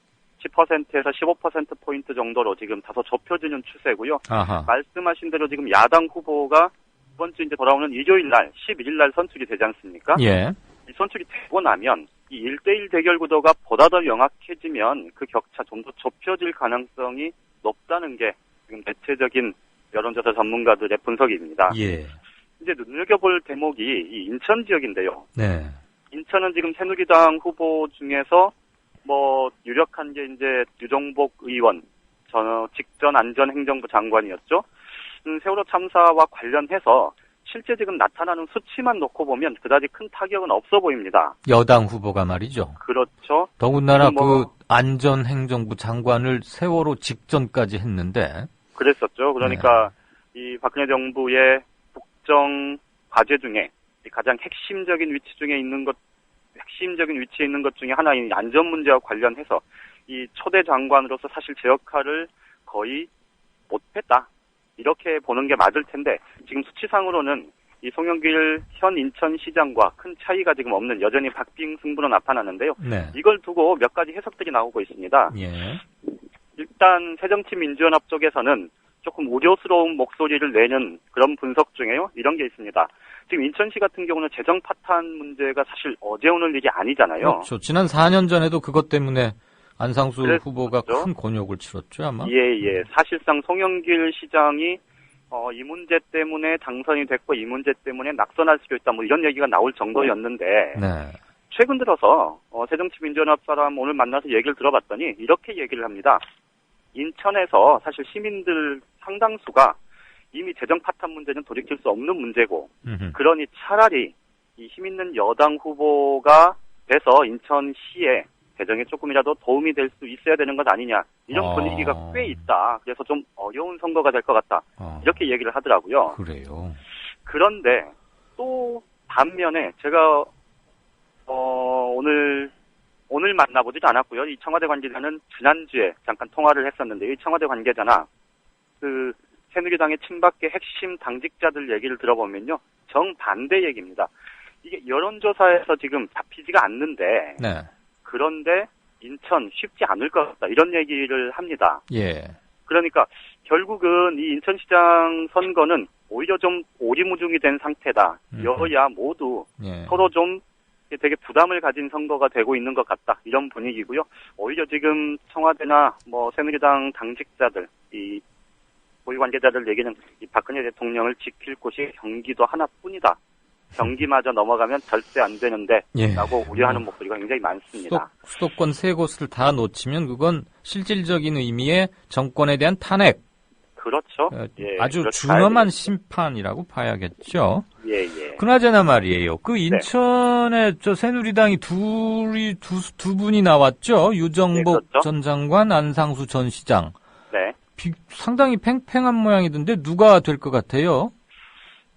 10%에서 15%포인트 정도로 지금 다소 좁혀지는 추세고요. 아하. 말씀하신 대로 지금 야당 후보가 이번 주 이제 돌아오는 일요일 날, 11일 날 선출이 되지 않습니까? 예. 이 선출이 되고 나면 이 1대1 대결 구도가 보다 더 명확해지면 그 격차 좀 더 좁혀질 가능성이 높다는 게 지금 대체적인 여론조사 전문가들의 분석입니다. 예. 이제 눈여겨볼 대목이 이 인천 지역인데요. 네. 인천은 지금 새누리당 후보 중에서 뭐 유력한 게 이제 유정복 의원, 직전 안전행정부 장관이었죠. 세월호 참사와 관련해서 실제 지금 나타나는 수치만 놓고 보면 그다지 큰 타격은 없어 보입니다. 여당 후보가 말이죠. 그렇죠. 더군다나 그 안전행정부 장관을 세월호 직전까지 했는데. 그랬었죠. 그러니까 이 박근혜 정부의 국정 과제 중에 가장 핵심적인 위치에 있는 것 중에 하나인 안전 문제와 관련해서 이 초대 장관으로서 사실 제 역할을 거의 못했다. 이렇게 보는 게 맞을 텐데 지금 수치상으로는 이 송영길 현 인천시장과 큰 차이가 지금 없는 여전히 박빙 승부로 나타나는데요. 네. 이걸 두고 몇 가지 해석들이 나오고 있습니다. 예. 일단 새정치민주연합 쪽에서는 조금 우려스러운 목소리를 내는 그런 분석 중에요. 이런 게 있습니다. 지금 인천시 같은 경우는 재정 파탄 문제가 사실 어제 오늘 일이 아니잖아요. 그렇죠. 지난 4년 전에도 그것 때문에 안상수 그랬죠. 후보가 큰 곤욕을 치렀죠, 아마. 예. 사실상 송영길 시장이 이 문제 때문에 당선이 됐고 이 문제 때문에 낙선할 수도 있다. 뭐 이런 얘기가 나올 정도였는데 네. 최근 들어서 새정치민주연합 사람 오늘 만나서 얘기를 들어봤더니 이렇게 얘기를 합니다. 인천에서 사실 시민들 상당수가 이미 재정 파탄 문제는 돌이킬 수 없는 문제고 그러니 차라리 이 힘 있는 여당 후보가 돼서 인천시에 재정에 조금이라도 도움이 될 수 있어야 되는 것 아니냐 이런 분위기가 꽤 있다. 그래서 좀 어려운 선거가 될 것 같다. 이렇게 얘기를 하더라고요. 그래요. 그런데 또 반면에 제가 오늘 만나보지도 않았고요. 이 청와대 관계자는 지난주에 잠깐 통화를 했었는데 이 청와대 관계자나 그 새누리당의 친박계 핵심 당직자들 얘기를 들어보면요. 정반대 얘기입니다. 이게 여론조사에서 지금 잡히지가 않는데 네. 그런데 인천 쉽지 않을 것 같다. 이런 얘기를 합니다. 예. 그러니까 결국은 이 인천시장 선거는 오히려 좀 오리무중이 된 상태다. 여야 모두 서로 좀 되게 부담을 가진 선거가 되고 있는 것 같다. 이런 분위기고요. 오히려 지금 청와대나 뭐 새누리당 당직자들, 이 고위 관계자들 얘기는 이 박근혜 대통령을 지킬 곳이 경기도 하나뿐이다. 경기마저 넘어가면 절대 안 되는데 라고 우려하는 목소리가 굉장히 많습니다. 수도권 세 곳을 다 놓치면 그건 실질적인 의미의 정권에 대한 탄핵. 그렇죠. 아주 준엄한 심판이라고 봐야겠죠. 예. 그나저나 말이에요. 그 인천에 저 새누리당이 두 분이 나왔죠. 유정복 전 장관, 안상수 전 시장. 네. 상당히 팽팽한 모양이던데 누가 될 것 같아요?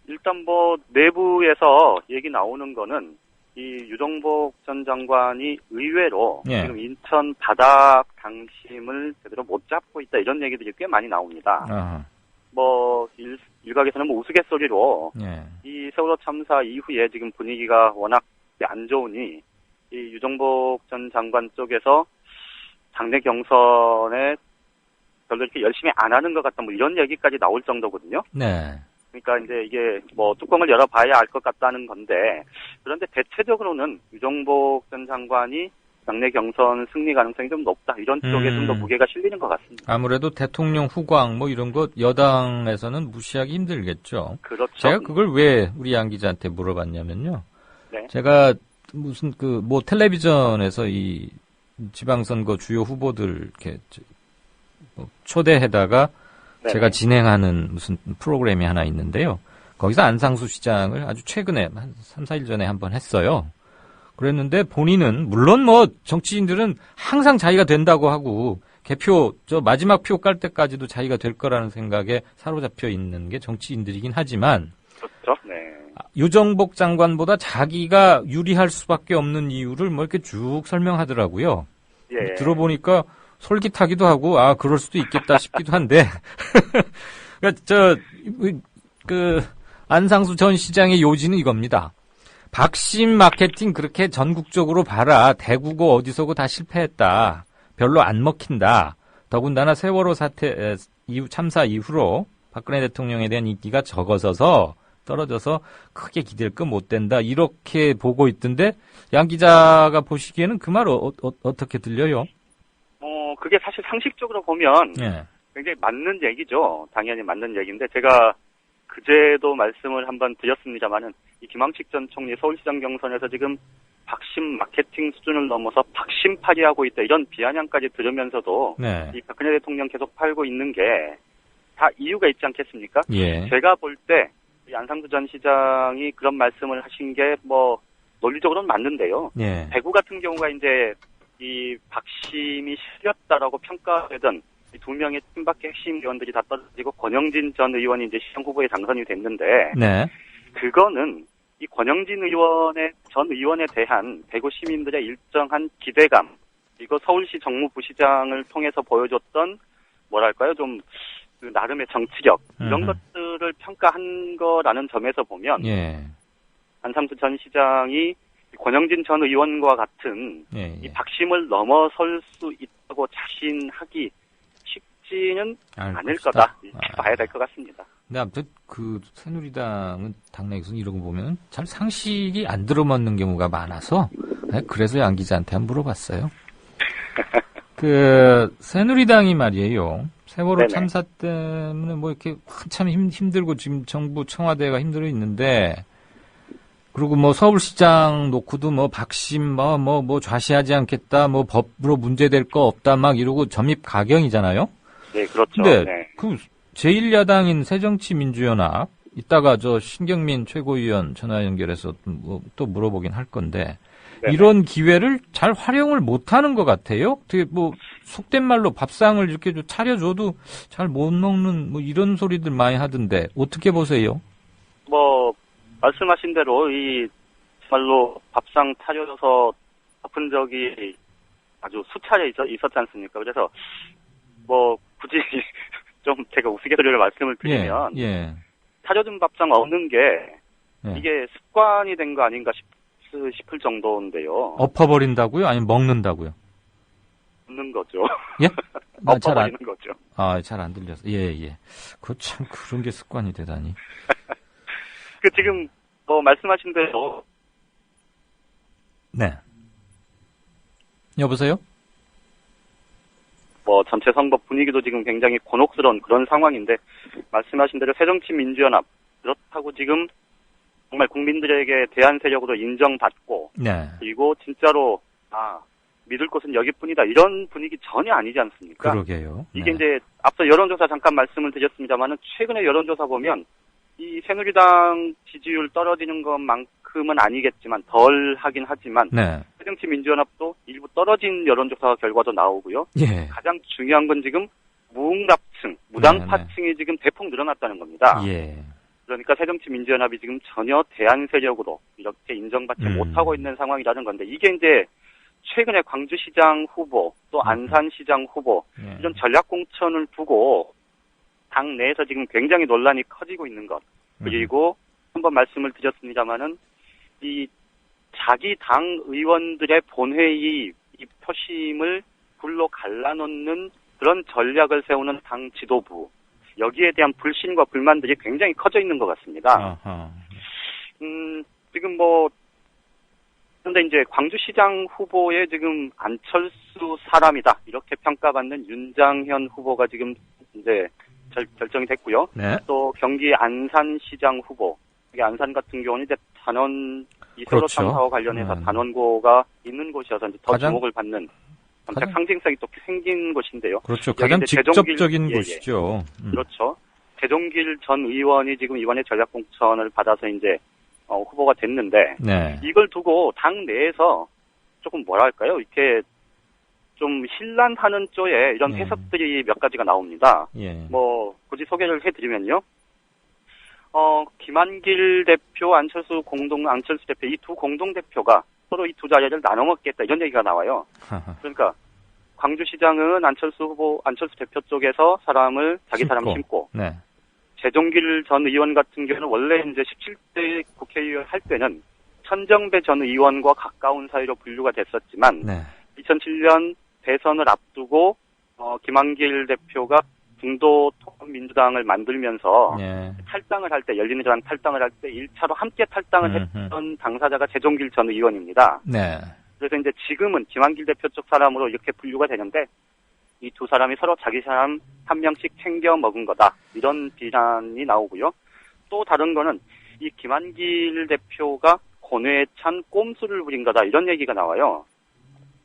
일단 뭐 내부에서 얘기 나오는 거는 이 유정복 전 장관이 의외로 지금 인천 바닥 당심을 제대로 못 잡고 있다 이런 얘기들이 꽤 많이 나옵니다. 뭐 일각에서는 뭐 우스갯소리로 이 세월호 참사 이후에 지금 분위기가 워낙 안 좋으니 이 유정복 전 장관 쪽에서 당내 경선에 별로 이렇게 열심히 안 하는 것 같다 뭐 이런 얘기까지 나올 정도거든요. 네. 그러니까 이제 이게 뭐 뚜껑을 열어봐야 알 것 같다는 건데 그런데 대체적으로는 유정복 전 장관이 당내 경선 승리 가능성이 좀 높다 이런 쪽에 좀 더 무게가 실리는 것 같습니다. 아무래도 대통령 후광 뭐 이런 것 여당에서는 무시하기 힘들겠죠. 그렇죠. 제가 그걸 왜 우리 양 기자한테 물어봤냐면요. 네. 제가 무슨 뭐 텔레비전에서 이 지방선거 주요 후보들 이렇게 초대해다가 네네. 제가 진행하는 무슨 프로그램이 하나 있는데요. 거기서 안상수 시장을 아주 최근에 한 3, 4일 전에 한번 했어요. 그랬는데 본인은 물론 뭐 정치인들은 항상 자기가 된다고 하고 개표 마지막 표 깔 때까지도 자기가 될 거라는 생각에 사로잡혀 있는 게 정치인들이긴 하지만 그렇죠. 네. 유정복 장관보다 자기가 유리할 수밖에 없는 이유를 뭐 이렇게 쭉 설명하더라고요. 예. 들어보니까 솔깃하기도 하고 그럴 수도 있겠다 싶기도 한데 안상수 전 시장의 요지는 이겁니다. 박심 마케팅 그렇게 전국적으로 봐라. 대구고 어디서고 다 실패했다. 별로 안 먹힌다. 더군다나 세월호 사태 이후 참사 이후로 박근혜 대통령에 대한 인기가 적어져서 떨어져서 크게 기댈 거 못 된다. 이렇게 보고 있던데 양 기자가 보시기에는 그 말 어떻게 들려요? 그게 사실 상식적으로 보면 예. 굉장히 맞는 얘기죠. 당연히 맞는 얘기인데 제가 그제도 말씀을 한번 드렸습니다만은 이 김황식 전 총리 서울시장 경선에서 지금 박심 마케팅 수준을 넘어서 박심팔이하고 있다 이런 비아냥까지 들으면서도 네. 이 박근혜 대통령 계속 팔고 있는 게 다 이유가 있지 않겠습니까? 예. 제가 볼 때 안상수 전 시장이 그런 말씀을 하신 게 뭐 논리적으로는 맞는데요. 예. 대구 같은 경우가 이제 이 박심이 실렸다라고 평가되던 이 두 명의 친박계 핵심 의원들이 다 떨어지고 권영진 전 의원이 이제 시장 후보에 당선이 됐는데 네. 그거는 이 권영진 전 의원에 대한 대구 시민들의 일정한 기대감 그리고 서울시 정무부시장을 통해서 보여줬던 뭐랄까요 좀 그 나름의 정치력 이런 것들을 평가한 거라는 점에서 보면 예. 안상수 전 시장이 권영진 전 의원과 같은 이 박심을 넘어설 수 있다고 자신하기 쉽지는 않을 거다. 이렇게 봐야 될 것 같습니다. 근데 아무튼 그 새누리당은 당내에서 이런 거 보면 잘 상식이 안 들어맞는 경우가 많아서 그래서 양 기자한테 한번 물어봤어요. 그 새누리당이 말이에요. 세월호 네네. 참사 때문에 뭐 이렇게 한참 힘들고 지금 정부 청와대가 힘들어 있는데 그리고 뭐 서울시장 놓고도 뭐 박심 뭐 좌시하지 않겠다 뭐 법으로 문제될 거 없다 막 이러고 점입 가경이잖아요. 네, 그렇죠. 근데 네. 그 제1야당인 새정치민주연합 이따가 저 신경민 최고위원 전화 연결해서 또 물어보긴 할 건데 네네. 이런 기회를 잘 활용을 못하는 것 같아요. 되게 뭐 속된 말로 밥상을 이렇게 좀 차려줘도 잘 못 먹는 뭐 이런 소리들 많이 하던데 어떻게 보세요? 뭐 말씀하신 대로 이 정말로 밥상 차려서 아픈 적이 아주 수차례 있었지 않습니까? 그래서 뭐 굳이 좀 제가 우스갯소리를 말씀을 드리면 예. 차려준 밥상 없는 게 예. 이게 습관이 된 거 아닌가 싶을 정도인데요. 엎어버린다고요? 아니면 먹는다고요? 없는 거죠. 예? 엎어버리는 거죠. 잘 안 들려서. 예. 참 그런 게 습관이 되다니. 그 지금 뭐 말씀하신 대로 네. 여보세요? 뭐 전체 선거 분위기도 지금 굉장히 곤혹스러운 그런 상황인데 말씀하신 대로 새정치민주연합 그렇다고 지금 정말 국민들에게 대한 세력으로 인정받고 네. 그리고 진짜로 믿을 곳은 여기뿐이다 이런 분위기 전혀 아니지 않습니까? 그러게요. 이게 이제 앞서 여론조사 잠깐 말씀을 드렸습니다만은 최근에 여론조사 보면 이 새누리당 지지율 떨어지는 것만큼은 아니겠지만 덜 하긴 하지만 네. 새정치민주연합도 일부 떨어진 여론조사 결과도 나오고요. 예. 가장 중요한 건 지금 무응답층, 무당파층이 지금 대폭 늘어났다는 겁니다. 예. 그러니까 새정치민주연합이 지금 전혀 대안 세력으로 이렇게 인정받지 못하고 있는 상황이라는 건데 이게 이제 최근에 광주시장 후보 또 안산시장 후보 이런 전략 공천을 두고 당 내에서 지금 굉장히 논란이 커지고 있는 것 그리고 한번 말씀을 드렸습니다마는 이 자기 당 의원들의 본회의 이 표심을 불로 갈라놓는 그런 전략을 세우는 당 지도부 여기에 대한 불신과 불만들이 굉장히 커져 있는 것 같습니다. 지금 뭐 그런데 이제 광주시장 후보의 지금 안철수 사람이다 이렇게 평가받는 윤장현 후보가 지금 이제 결정이 됐고요. 네. 또 경기 안산시장 후보, 이게 안산 같은 경우는 이제 단원 이 세월호 그렇죠. 참사와 관련해서 단원고가 있는 곳이어서 이제 더 가장- 주목을 받는 정책 상징성이 또 생긴 곳인데요. 그렇죠. 여기 가장 이제 직접적인 예. 곳이죠. 그렇죠. 대종길 전 의원이 지금 이번에 전략 공천을 받아서 이제 후보가 됐는데 네. 이걸 두고 당 내에서 조금 뭐랄까요? 이렇게 좀 혼란하는 쪽에 이런 해석들이 몇 가지가 나옵니다. 예. 뭐 굳이 소개를 해드리면요. 김한길 대표, 안철수 대표 이 두 공동 대표가 서로 이 두 자리를 나눠 먹겠다 이런 얘기가 나와요. 그러니까 광주시장은 안철수 대표 쪽에서 사람을 자기 사람 심고 네. 재종길 전 의원 같은 경우는 원래 이제 17대 국회의원 할 때는 천정배 전 의원과 가까운 사이로 분류가 됐었지만 네. 2007년 대선을 앞두고 김한길 대표가 중도 통합민주당을 만들면서 탈당을 할 때, 열린우리당 탈당을 할 때 1차로 함께 탈당을 했던 당사자가 재종길 전 의원입니다. 네. 그래서 이제 지금은 김한길 대표 쪽 사람으로 이렇게 분류가 되는데 이 두 사람이 서로 자기 사람 한 명씩 챙겨 먹은 거다. 이런 비난이 나오고요. 또 다른 거는 이 김한길 대표가 권회에 찬 꼼수를 부린 거다. 이런 얘기가 나와요.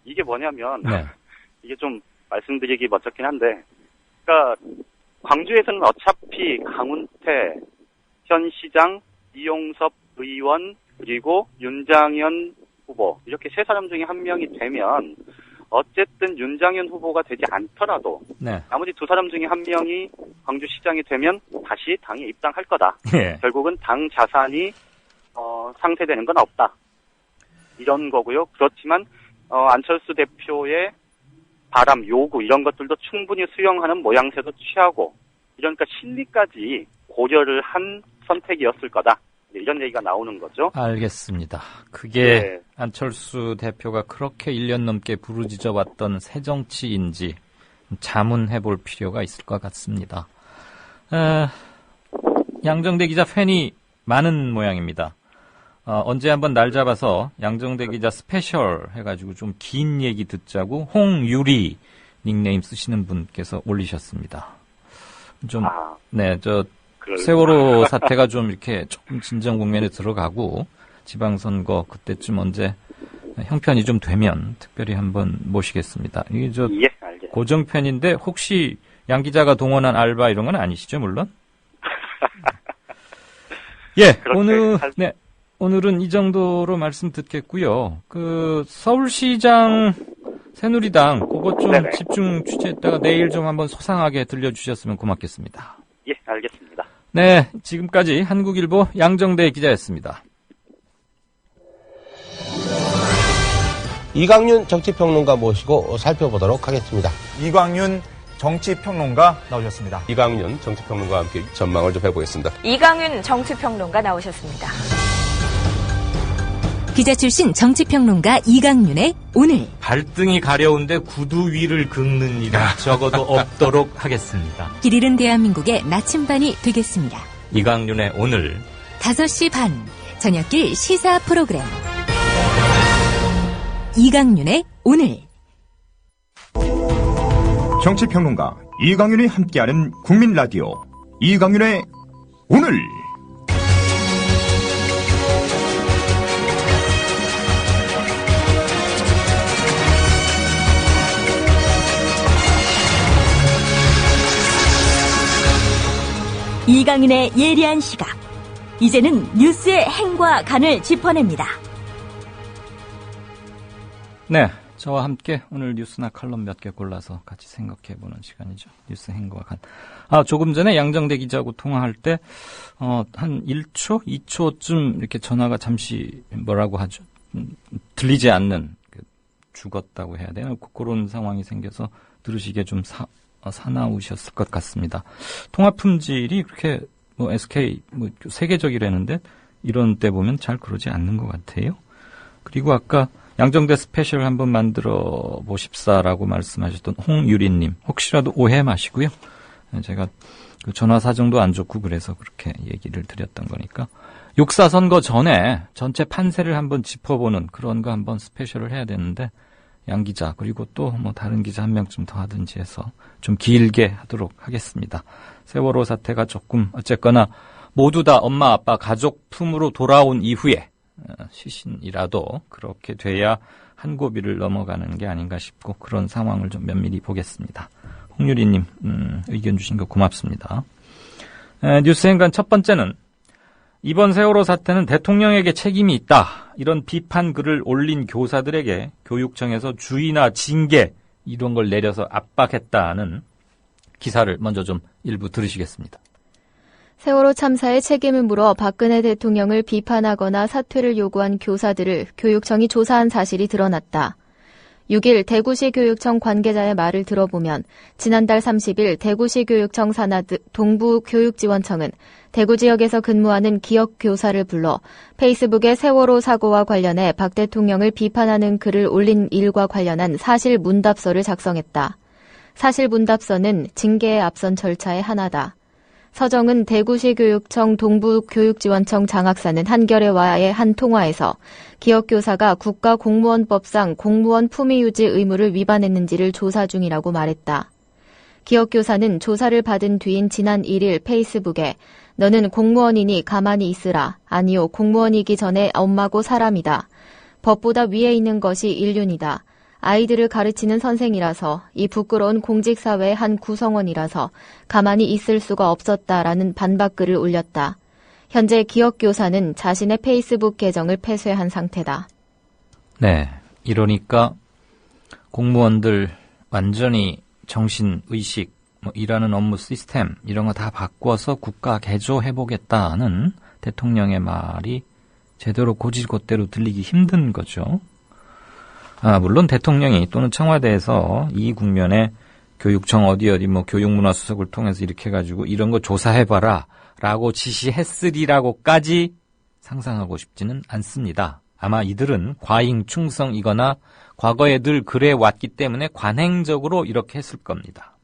이게 뭐냐면 이게 좀 말씀드리기 멋쩍긴 한데, 그러니까 광주에서는 어차피 강훈태 현 시장, 이용섭 의원, 그리고 윤장현 후보 이렇게 세 사람 중에 한 명이 되면 어쨌든 윤장현 후보가 되지 않더라도 나머지 두 사람 중에 한 명이 광주시장이 되면 다시 당에 입당할 거다. 결국은 당 자산이 상쇄되는 건 없다. 이런 거고요. 그렇지만 안철수 대표의 바람, 요구 이런 것들도 충분히 수용하는 모양새도 취하고, 이러니까 실리까지 고려를 한 선택이었을 거다. 이런 얘기가 나오는 거죠. 알겠습니다. 그게 안철수 대표가 그렇게 1년 넘게 부르짖어 왔던 새정치인지 자문해 볼 필요가 있을 것 같습니다. 양정대 기자 팬이 많은 모양입니다. 언제 한번 날 잡아서 양정대 기자 스페셜 해가지고 좀 긴 얘기 듣자고 홍유리 닉네임 쓰시는 분께서 올리셨습니다. 좀, 세월호 사태가 좀 이렇게 조금 진정 국면에 들어가고 지방선거 그때쯤 언제 형편이 좀 되면 특별히 한번 모시겠습니다. 이게 고정편인데 혹시 양 기자가 동원한 알바 이런 건 아니시죠, 물론? 오늘은 이 정도로 말씀 듣겠고요. 서울시장 새누리당 그것 좀 집중 취재했다가 내일 좀 한번 소상하게 들려주셨으면 고맙겠습니다. 예, 알겠습니다. 네, 지금까지 한국일보 양정대 기자였습니다. 이광윤 정치평론가 모시고 살펴보도록 하겠습니다. 이광윤 정치평론가 나오셨습니다. 이광윤 정치평론가와 함께 전망을 좀 해보겠습니다. 이광윤 정치평론가 나오셨습니다. 기자 출신 정치평론가 이광윤의 오늘. 발등이 가려운데 구두 위를 긁는 일은 적어도 없도록 하겠습니다. 길 잃은 대한민국의 나침반이 되겠습니다. 이광윤의 오늘 5시 반 저녁길 시사 프로그램 이광윤의 오늘. 정치평론가 이광윤이 함께하는 국민라디오 이광윤의 오늘. 이광윤의 예리한 시각. 이제는 뉴스의 행과 간을 짚어냅니다. 네, 저와 함께 오늘 뉴스나 칼럼 몇 개 골라서 같이 생각해보는 시간이죠. 뉴스 행과 간. 조금 전에 양정대 기자하고 통화할 때 한 1초, 2초쯤 이렇게 전화가 잠시 뭐라고 하죠? 들리지 않는, 죽었다고 해야 되나? 그런 상황이 생겨서 들으시기에 좀 사나우셨을 것 같습니다. 통화 품질이 그렇게 SK 세계적이라는데 이런 때 보면 잘 그러지 않는 것 같아요. 그리고 아까 양정대 스페셜 한번 만들어 보십사라고 말씀하셨던 홍유리님, 혹시라도 오해 마시고요. 제가 전화 사정도 안 좋고 그래서 그렇게 얘기를 드렸던 거니까 육사 선거 전에 전체 판세를 한번 짚어보는 그런 거 한번 스페셜을 해야 되는데 양 기자 그리고 또 다른 기자 한 명쯤 더 하든지 해서 좀 길게 하도록 하겠습니다. 세월호 사태가 조금 어쨌거나 모두 다 엄마 아빠 가족 품으로 돌아온 이후에 시신이라도 그렇게 돼야 한 고비를 넘어가는 게 아닌가 싶고 그런 상황을 좀 면밀히 보겠습니다. 홍유리님 의견 주신 거 고맙습니다. 뉴스 행간 첫 번째는 이번 세월호 사태는 대통령에게 책임이 있다. 이런 비판 글을 올린 교사들에게 교육청에서 주의나 징계 이런 걸 내려서 압박했다는 기사를 먼저 좀 일부 들으시겠습니다. 세월호 참사의 책임을 물어 박근혜 대통령을 비판하거나 사퇴를 요구한 교사들을 교육청이 조사한 사실이 드러났다. 6일 대구시 교육청 관계자의 말을 들어보면 지난달 30일 대구시 교육청 산하 동부교육지원청은 대구 지역에서 근무하는 기업 교사를 불러 페이스북에 세월호 사고와 관련해 박 대통령을 비판하는 글을 올린 일과 관련한 사실 문답서를 작성했다. 사실 문답서는 징계에 앞선 절차의 하나다. 서정은 대구시 교육청 동부교육지원청 장학사는 한겨레와의 한 통화에서 기업교사가 국가공무원법상 공무원 품위유지 의무를 위반했는지를 조사 중이라고 말했다. 기업교사는 조사를 받은 뒤인 지난 1일 페이스북에 너는 공무원이니 가만히 있으라. 아니요, 공무원이기 전에 엄마고 사람이다. 법보다 위에 있는 것이 인륜이다. 아이들을 가르치는 선생이라서 이 부끄러운 공직사회의 한 구성원이라서 가만히 있을 수가 없었다라는 반박글을 올렸다. 현재 기업교사는 자신의 페이스북 계정을 폐쇄한 상태다. 네, 이러니까 공무원들 완전히 정신의식, 일하는 업무 시스템 이런 거 다 바꿔서 국가 개조해보겠다는 대통령의 말이 제대로 고지곳대로 들리기 힘든 거죠. 물론 대통령이 또는 청와대에서 이 국면에 교육청 어디 교육문화수석을 통해서 이렇게 해가지고 이런 거 조사해봐라 라고 지시했으리라고까지 상상하고 싶지는 않습니다. 아마 이들은 과잉 충성이거나 과거에 늘 그래 왔기 때문에 관행적으로 이렇게 했을 겁니다.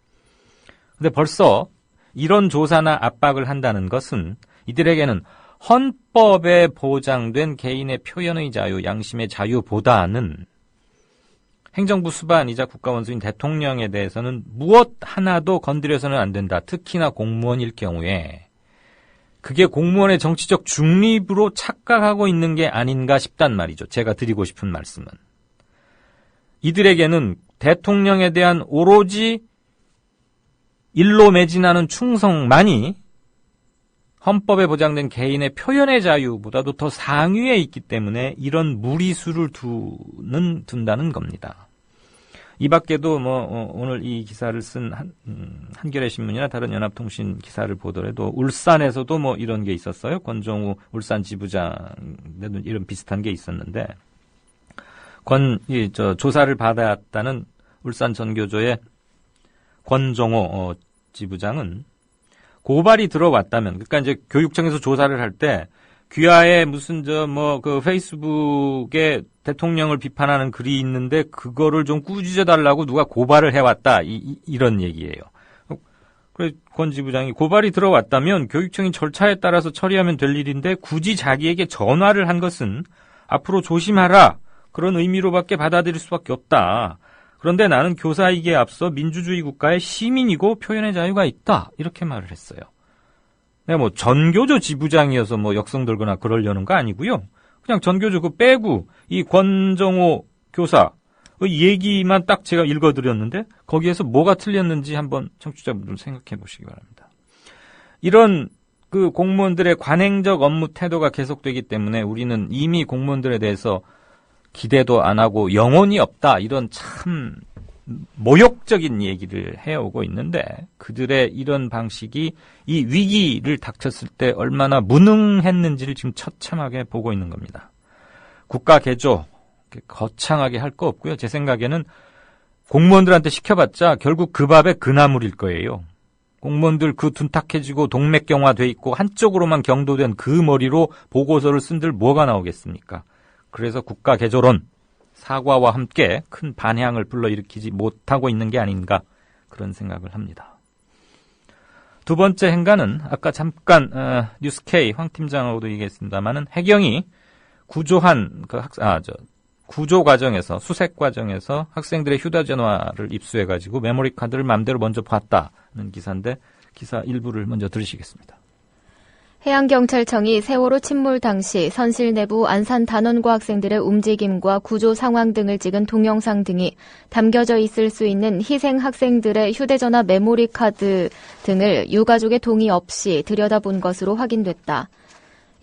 근데 벌써 이런 조사나 압박을 한다는 것은 이들에게는 헌법에 보장된 개인의 표현의 자유, 양심의 자유보다는 행정부 수반이자 국가원수인 대통령에 대해서는 무엇 하나도 건드려서는 안 된다. 특히나 공무원일 경우에 그게 공무원의 정치적 중립으로 착각하고 있는 게 아닌가 싶단 말이죠. 제가 드리고 싶은 말씀은. 이들에게는 대통령에 대한 오로지 일로 매진하는 충성만이 헌법에 보장된 개인의 표현의 자유보다도 더 상위에 있기 때문에 이런 무리수를 둔다는 겁니다. 이 밖에도 오늘 이 기사를 쓴 한겨레 신문이나 다른 연합통신 기사를 보더라도 울산에서도 이런 게 있었어요. 권정우 울산 지부장에도 이런 비슷한 게 있었는데 조사를 받았다는 울산 전교조의 권정호 지부장은 고발이 들어왔다면, 그러니까 이제 교육청에서 조사를 할 때 귀하에 무슨 페이스북에 대통령을 비판하는 글이 있는데 그거를 좀 꾸짖어 달라고 누가 고발을 해왔다 이런 얘기예요. 그래서 권 지부장이 고발이 들어왔다면 교육청이 절차에 따라서 처리하면 될 일인데 굳이 자기에게 전화를 한 것은 앞으로 조심하라 그런 의미로밖에 받아들일 수밖에 없다. 그런데 나는 교사이기에 앞서 민주주의 국가의 시민이고 표현의 자유가 있다. 이렇게 말을 했어요. 내가 전교조 지부장이어서 역성 들거나 그러려는 거 아니고요. 그냥 전교조 그거 빼고 이 권정호 교사 얘기만 딱 제가 읽어드렸는데 거기에서 뭐가 틀렸는지 한번 청취자분들 생각해 보시기 바랍니다. 이런 그 공무원들의 관행적 업무 태도가 계속되기 때문에 우리는 이미 공무원들에 대해서 기대도 안 하고 영혼이 없다 이런 참 모욕적인 얘기를 해오고 있는데 그들의 이런 방식이 이 위기를 닥쳤을 때 얼마나 무능했는지를 지금 처참하게 보고 있는 겁니다. 국가 개조 거창하게 할 거 없고요. 제 생각에는 공무원들한테 시켜봤자 결국 그 밥에 그 나물일 거예요. 공무원들 그 둔탁해지고 동맥경화돼 있고 한쪽으로만 경도된 그 머리로 보고서를 쓴들 뭐가 나오겠습니까? 그래서 국가 개조론, 사과와 함께 큰 반향을 불러일으키지 못하고 있는 게 아닌가 그런 생각을 합니다. 두 번째 행간은 아까 잠깐 뉴스K 황 팀장하고도 얘기했습니다만은 해경이 구조한 구조 과정에서 수색 과정에서 학생들의 휴대전화를 입수해가지고 메모리 카드를 마음대로 먼저 봤다는 기사인데 기사 일부를 먼저 들으시겠습니다. 해양경찰청이 세월호 침몰 당시 선실 내부 안산 단원고 학생들의 움직임과 구조 상황 등을 찍은 동영상 등이 담겨져 있을 수 있는 희생 학생들의 휴대전화 메모리 카드 등을 유가족의 동의 없이 들여다본 것으로 확인됐다.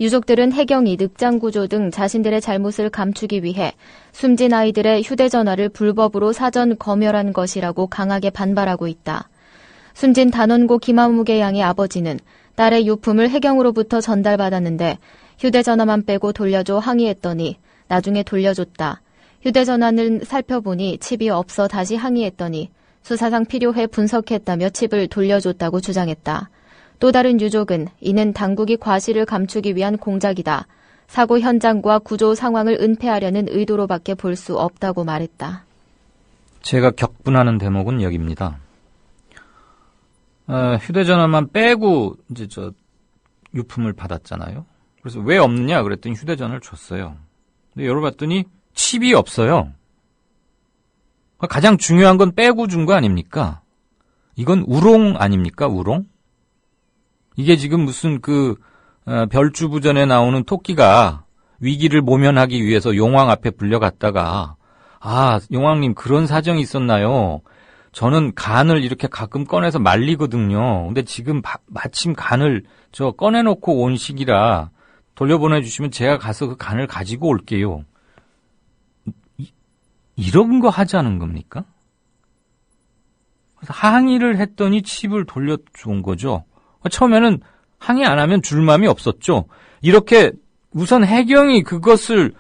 유족들은 해경이 늑장구조 등 자신들의 잘못을 감추기 위해 숨진 아이들의 휴대전화를 불법으로 사전 검열한 것이라고 강하게 반발하고 있다. 숨진 단원고 김아무개 양의 아버지는 딸의 유품을 해경으로부터 전달받았는데 휴대전화만 빼고 돌려줘 항의했더니 나중에 돌려줬다. 휴대전화는 살펴보니 칩이 없어 다시 항의했더니 수사상 필요해 분석했다며 칩을 돌려줬다고 주장했다. 또 다른 유족은 이는 당국이 과실을 감추기 위한 공작이다. 사고 현장과 구조 상황을 은폐하려는 의도로밖에 볼 수 없다고 말했다. 제가 격분하는 대목은 여기입니다. 휴대전화만 빼고 이제 유품을 받았잖아요. 그래서 왜 없느냐 그랬더니 휴대전화를 줬어요. 근데 열어봤더니 칩이 없어요. 가장 중요한 건 빼고 준 거 아닙니까? 이건 우롱 아닙니까? 우롱? 이게 지금 무슨 별주부전에 나오는 토끼가 위기를 모면하기 위해서 용왕 앞에 불려갔다가 용왕님 그런 사정이 있었나요? 저는 간을 이렇게 가끔 꺼내서 말리거든요. 근데 지금 마침 간을 꺼내놓고 온 시기라 돌려보내주시면 제가 가서 그 간을 가지고 올게요. 이런 거 하자는 겁니까? 그래서 항의를 했더니 칩을 돌려준 거죠. 처음에는 항의 안 하면 줄 마음이 없었죠. 이렇게 우선 해경이 그것을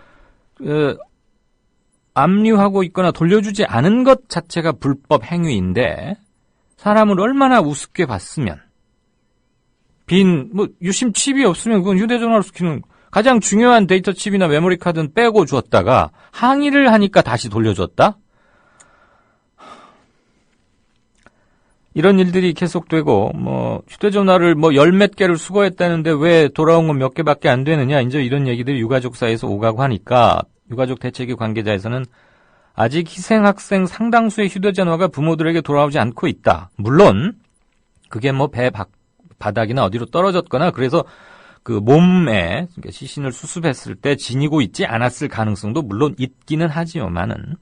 압류하고 있거나 돌려주지 않은 것 자체가 불법 행위인데 사람을 얼마나 우습게 봤으면 유심 칩이 없으면 그건 휴대전화로 시키는 가장 중요한 데이터 칩이나 메모리 카드는 빼고 주었다가 항의를 하니까 다시 돌려줬다? 이런 일들이 계속되고 휴대전화를 열 몇 개를 수거했다는데 왜 돌아온 건 몇 개밖에 안 되느냐 이제 이런 얘기들이 유가족 사이에서 오가고 하니까 유가족 대책위 관계자에서는 아직 희생학생 상당수의 휴대전화가 부모들에게 돌아오지 않고 있다. 물론 그게 배 바닥이나 어디로 떨어졌거나 그래서 그 몸에 시신을 수습했을 때 지니고 있지 않았을 가능성도 물론 있기는 하지만은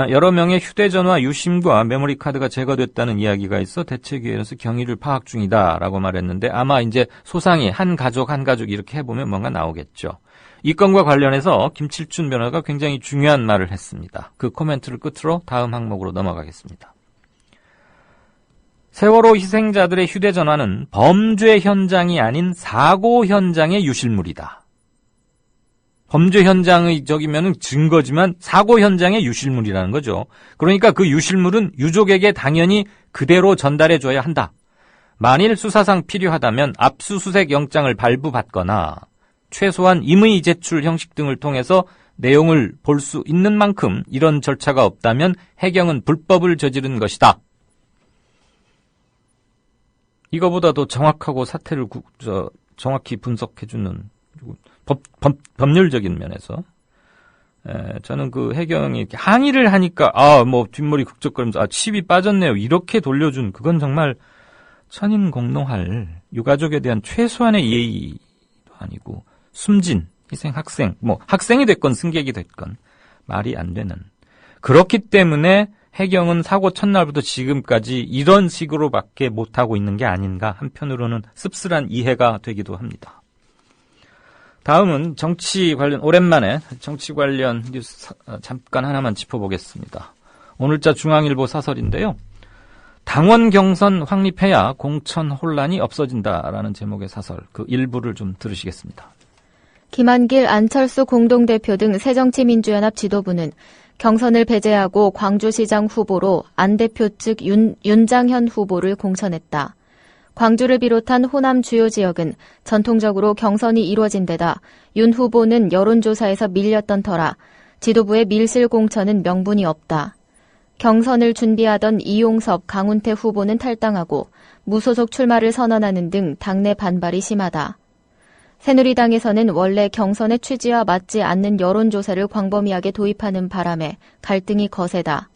여러 명의 휴대전화 유심과 메모리 카드가 제거됐다는 이야기가 있어 대책위에서 경위를 파악 중이다라고 말했는데 아마 이제 소상히 한 가족 이렇게 해보면 뭔가 나오겠죠. 이 건과 관련해서 김칠준 변호사가 굉장히 중요한 말을 했습니다. 그 코멘트를 끝으로 다음 항목으로 넘어가겠습니다. 세월호 희생자들의 휴대전화는 범죄 현장이 아닌 사고 현장의 유실물이다. 범죄 현장의 적이면은 증거지만 사고 현장의 유실물이라는 거죠. 그러니까 그 유실물은 유족에게 당연히 그대로 전달해줘야 한다. 만일 수사상 필요하다면 압수수색 영장을 발부받거나 최소한 임의 제출 형식 등을 통해서 내용을 볼 수 있는 만큼 이런 절차가 없다면 해경은 불법을 저지른 것이다. 이거보다도 정확하고 사태를 정확히 분석해주는 법률적인 면에서 저는 그 해경이 이렇게 항의를 하니까 뒷머리 극적거리면서 칩이 빠졌네요 이렇게 돌려준 그건 정말 천인공노할 유가족에 대한 최소한의 예의도 아니고 숨진 희생 학생 학생이 됐건 승객이 됐건 말이 안 되는 그렇기 때문에 해경은 사고 첫날부터 지금까지 이런 식으로밖에 못하고 있는 게 아닌가 한편으로는 씁쓸한 이해가 되기도 합니다. 다음은 정치 관련 오랜만에 정치 관련 뉴스 잠깐 하나만 짚어보겠습니다. 오늘자 중앙일보 사설인데요. 당원 경선 확립해야 공천 혼란이 없어진다라는 제목의 사설 그 일부를 좀 들으시겠습니다. 김한길, 안철수 공동대표 등 새정치민주연합 지도부는 경선을 배제하고 광주시장 후보로 안 대표 측 윤장현 후보를 공천했다. 광주를 비롯한 호남 주요 지역은 전통적으로 경선이 이루어진 데다 윤 후보는 여론조사에서 밀렸던 터라 지도부의 밀실 공천은 명분이 없다. 경선을 준비하던 이용섭, 강훈태 후보는 탈당하고 무소속 출마를 선언하는 등 당내 반발이 심하다. 새누리당에서는 원래 경선의 취지와 맞지 않는 여론조사를 광범위하게 도입하는 바람에 갈등이 거세다.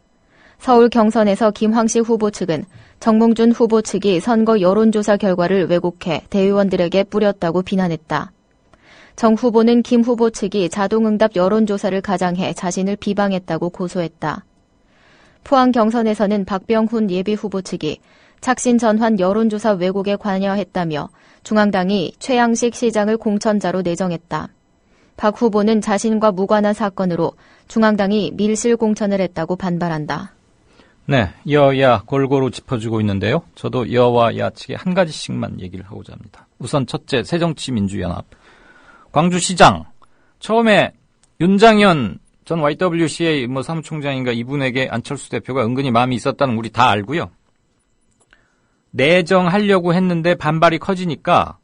서울 경선에서 김황식 후보 측은 정몽준 후보 측이 선거 여론조사 결과를 왜곡해 대의원들에게 뿌렸다고 비난했다. 정 후보는 김 후보 측이 자동응답 여론조사를 가장해 자신을 비방했다고 고소했다. 포항 경선에서는 박병훈 예비후보 측이 착신 전환 여론조사 왜곡에 관여했다며 중앙당이 최양식 시장을 공천자로 내정했다. 박 후보는 자신과 무관한 사건으로 중앙당이 밀실 공천을 했다고 반발한다. 네, 여야 골고루 짚어주고 있는데요. 저도 여와 야 측에 한 가지씩만 얘기를 하고자 합니다. 우선 첫째, 새정치민주연합. 광주시장. 처음에 윤장현 전 YWCA 사무총장인가 이분에게 안철수 대표가 은근히 마음이 있었다는 우리 다 알고요. 내정하려고 했는데 반발이 커지니까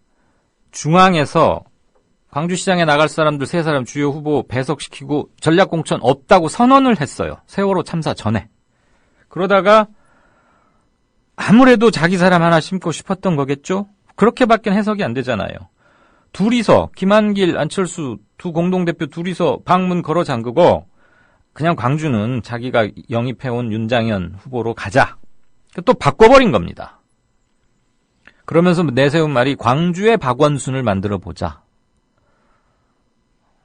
중앙에서 광주시장에 나갈 사람들 3사람 주요 후보 배석시키고 전략공천 없다고 선언을 했어요. 세월호 참사 전에. 그러다가 아무래도 자기 사람 하나 심고 싶었던 거겠죠? 그렇게밖에 해석이 안 되잖아요. 둘이서 김한길, 안철수 두 공동대표 둘이서 방문 걸어 잠그고 그냥 광주는 자기가 영입해온 윤장현 후보로 가자. 또 바꿔버린 겁니다. 그러면서 내세운 말이 광주의 박원순을 만들어보자.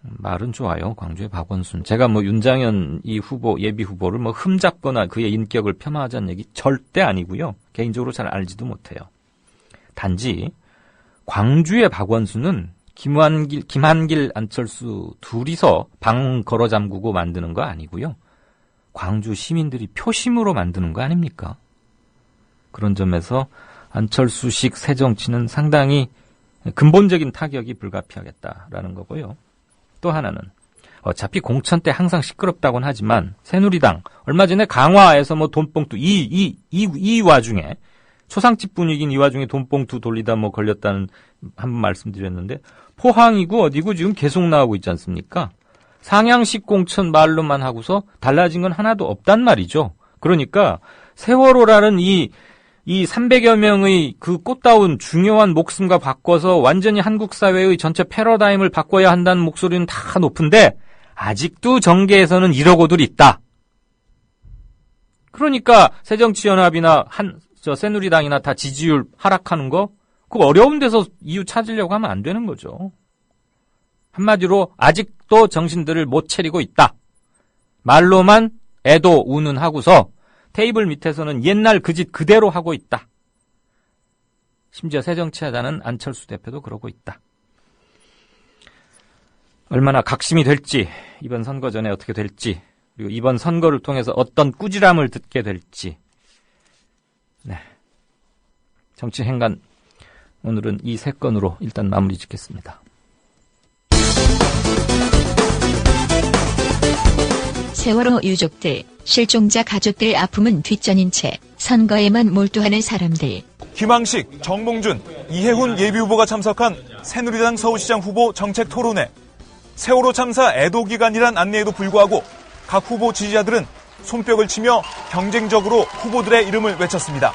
말은 좋아요. 광주의 박원순. 제가 윤장현 이 후보, 예비 후보를 흠잡거나 그의 인격을 폄하하자는 얘기 절대 아니고요. 개인적으로 잘 알지도 못해요. 단지 광주의 박원순은 김한길, 안철수 둘이서 방 걸어 잠그고 만드는 거 아니고요. 광주 시민들이 표심으로 만드는 거 아닙니까? 그런 점에서 안철수식 새정치는 상당히 근본적인 타격이 불가피하겠다라는 거고요. 또 하나는 어차피 공천 때 항상 시끄럽다고는 하지만 새누리당 얼마 전에 강화에서 돈봉투 이 와중에 초상집 분위기인 이 와중에 돈봉투 돌리다 걸렸다는 한번 말씀드렸는데 포항이고 어디고 지금 계속 나오고 있지 않습니까? 상향식 공천 말로만 하고서 달라진 건 하나도 없단 말이죠. 그러니까 세월호라는 이 300여 명의 그 꽃다운 중요한 목숨과 바꿔서 완전히 한국 사회의 전체 패러다임을 바꿔야 한다는 목소리는 다 높은데 아직도 정계에서는 이러고들 있다. 그러니까 새정치연합이나 새누리당이나 다 지지율 하락하는 거 그거 어려운 데서 이유 찾으려고 하면 안 되는 거죠. 한마디로 아직도 정신들을 못 차리고 있다. 말로만 애도 우는 하고서 테이블 밑에서는 옛날 그 짓 그대로 하고 있다. 심지어 새정치하다는 안철수 대표도 그러고 있다. 얼마나 각심이 될지, 이번 선거 전에 어떻게 될지, 그리고 이번 선거를 통해서 어떤 꾸지람을 듣게 될지. 네. 정치행간 오늘은 이 3건으로 일단 마무리 짓겠습니다. 세월호 유족들, 실종자 가족들 아픔은 뒷전인 채 선거에만 몰두하는 사람들. 김항식, 정몽준, 이해훈 예비후보가 참석한 새누리당 서울시장 후보 정책 토론회. 세월호 참사 애도 기간이란 안내에도 불구하고 각 후보 지지자들은 손뼉을 치며 경쟁적으로 후보들의 이름을 외쳤습니다.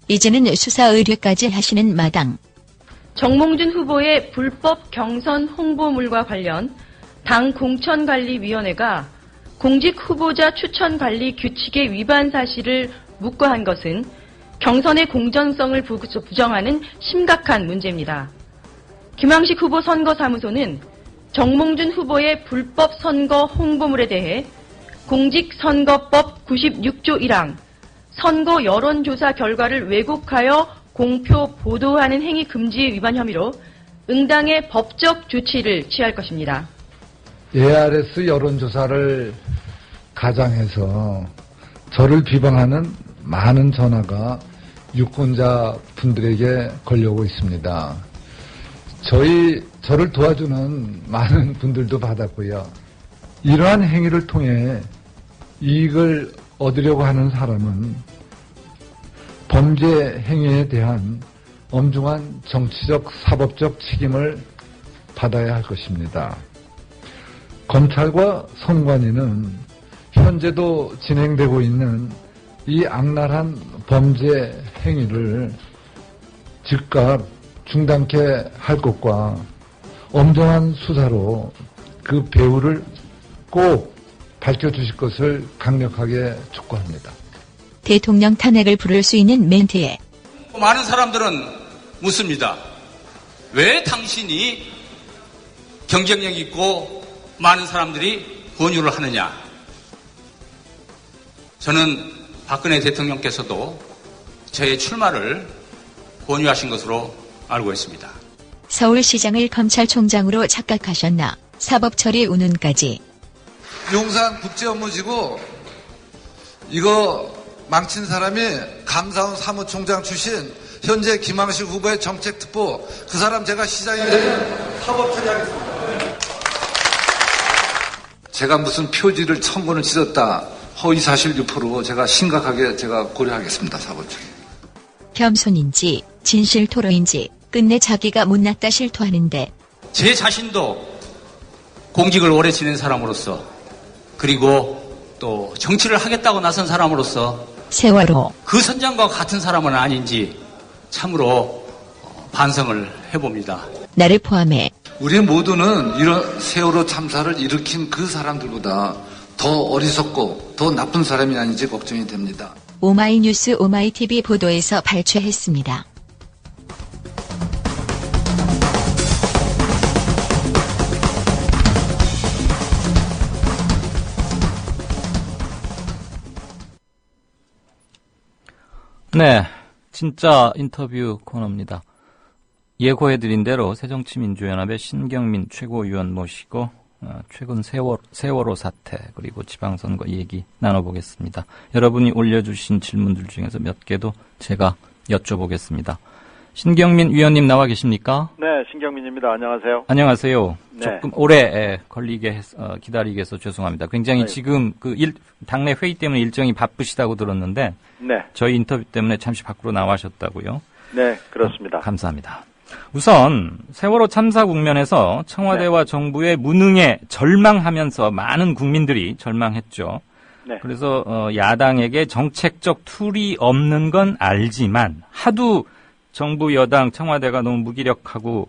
이제는 수사 의뢰까지 하시는 마당. 정몽준 후보의 불법 경선 홍보물과 관련 당 공천관리위원회가 공직 후보자 추천관리 규칙의 위반 사실을 묵과한 것은 경선의 공정성을 부정하는 심각한 문제입니다. 김항식 후보 선거사무소는 정몽준 후보의 불법 선거 홍보물에 대해 공직선거법 96조 1항 선거 여론조사 결과를 왜곡하여 공표 보도하는 행위 금지 위반 혐의로 응당의 법적 조치를 취할 것입니다. ARS 여론조사를 가장해서 저를 비방하는 많은 전화가 유권자 분들에게 걸려오고 있습니다. 저를 도와주는 많은 분들도 받았고요. 이러한 행위를 통해 이익을 얻으려고 하는 사람은 범죄 행위에 대한 엄중한 정치적, 사법적 책임을 받아야 할 것입니다. 검찰과 선관위는 현재도 진행되고 있는 이 악랄한 범죄 행위를 즉각 중단케 할 것과 엄정한 수사로 그 배후를 꼭 밝혀주실 것을 강력하게 촉구합니다. 대통령 탄핵을 부를 수 있는 멘트에 많은 사람들은 묻습니다. 왜 당신이 경쟁력 있고 많은 사람들이 권유를 하느냐? 저는 박근혜 대통령께서도 저의 출마를 권유하신 것으로 알고 있습니다. 서울시장을 검찰총장으로 착각하셨나? 사법처리 운운까지. 용산 국제업무지구 이거 망친 사람이 감사원 사무총장 출신 현재 김황식 후보의 정책특보, 그 사람 제가 시장이 되면 사법 처리하겠습니다. 제가 무슨 표지를 천번을 찢었다, 허위사실 유포로 제가 심각하게 고려하겠습니다. 사법 처리. 겸손인지 진실 토로인지 끝내 자기가 못났다 실토하는데, 제 자신도 공직을 오래 지낸 사람으로서, 그리고 또 정치를 하겠다고 나선 사람으로서 세월호 그 선장과 같은 사람은 아닌지 참으로 반성을 해봅니다. 나를 포함해 우리 모두는 이런 세월호 참사를 일으킨 그 사람들보다 더 어리석고 더 나쁜 사람이 아닌지 걱정이 됩니다. 오마이뉴스 오마이TV 보도에서 발췌했습니다. 네, 진짜 인터뷰 코너입니다. 예고해드린 대로 새정치민주연합의 신경민 최고위원 모시고 최근 세월호 사태 그리고 지방선거 얘기 나눠보겠습니다. 여러분이 올려주신 질문들 중에서 몇 개도 제가 여쭤보겠습니다. 신경민 위원님 나와 계십니까? 네, 신경민입니다. 안녕하세요. 안녕하세요. 네. 조금 오래 기다리게 해서 죄송합니다. 굉장히 네. 지금 당내 회의 때문에 일정이 바쁘시다고 들었는데 네. 저희 인터뷰 때문에 잠시 밖으로 나와셨다고요? 네, 그렇습니다. 감사합니다. 우선 세월호 참사 국면에서 청와대와 정부의 무능에 절망하면서 많은 국민들이 절망했죠. 네. 그래서 야당에게 정책적 툴이 없는 건 알지만 하도 정부 여당 청와대가 너무 무기력하고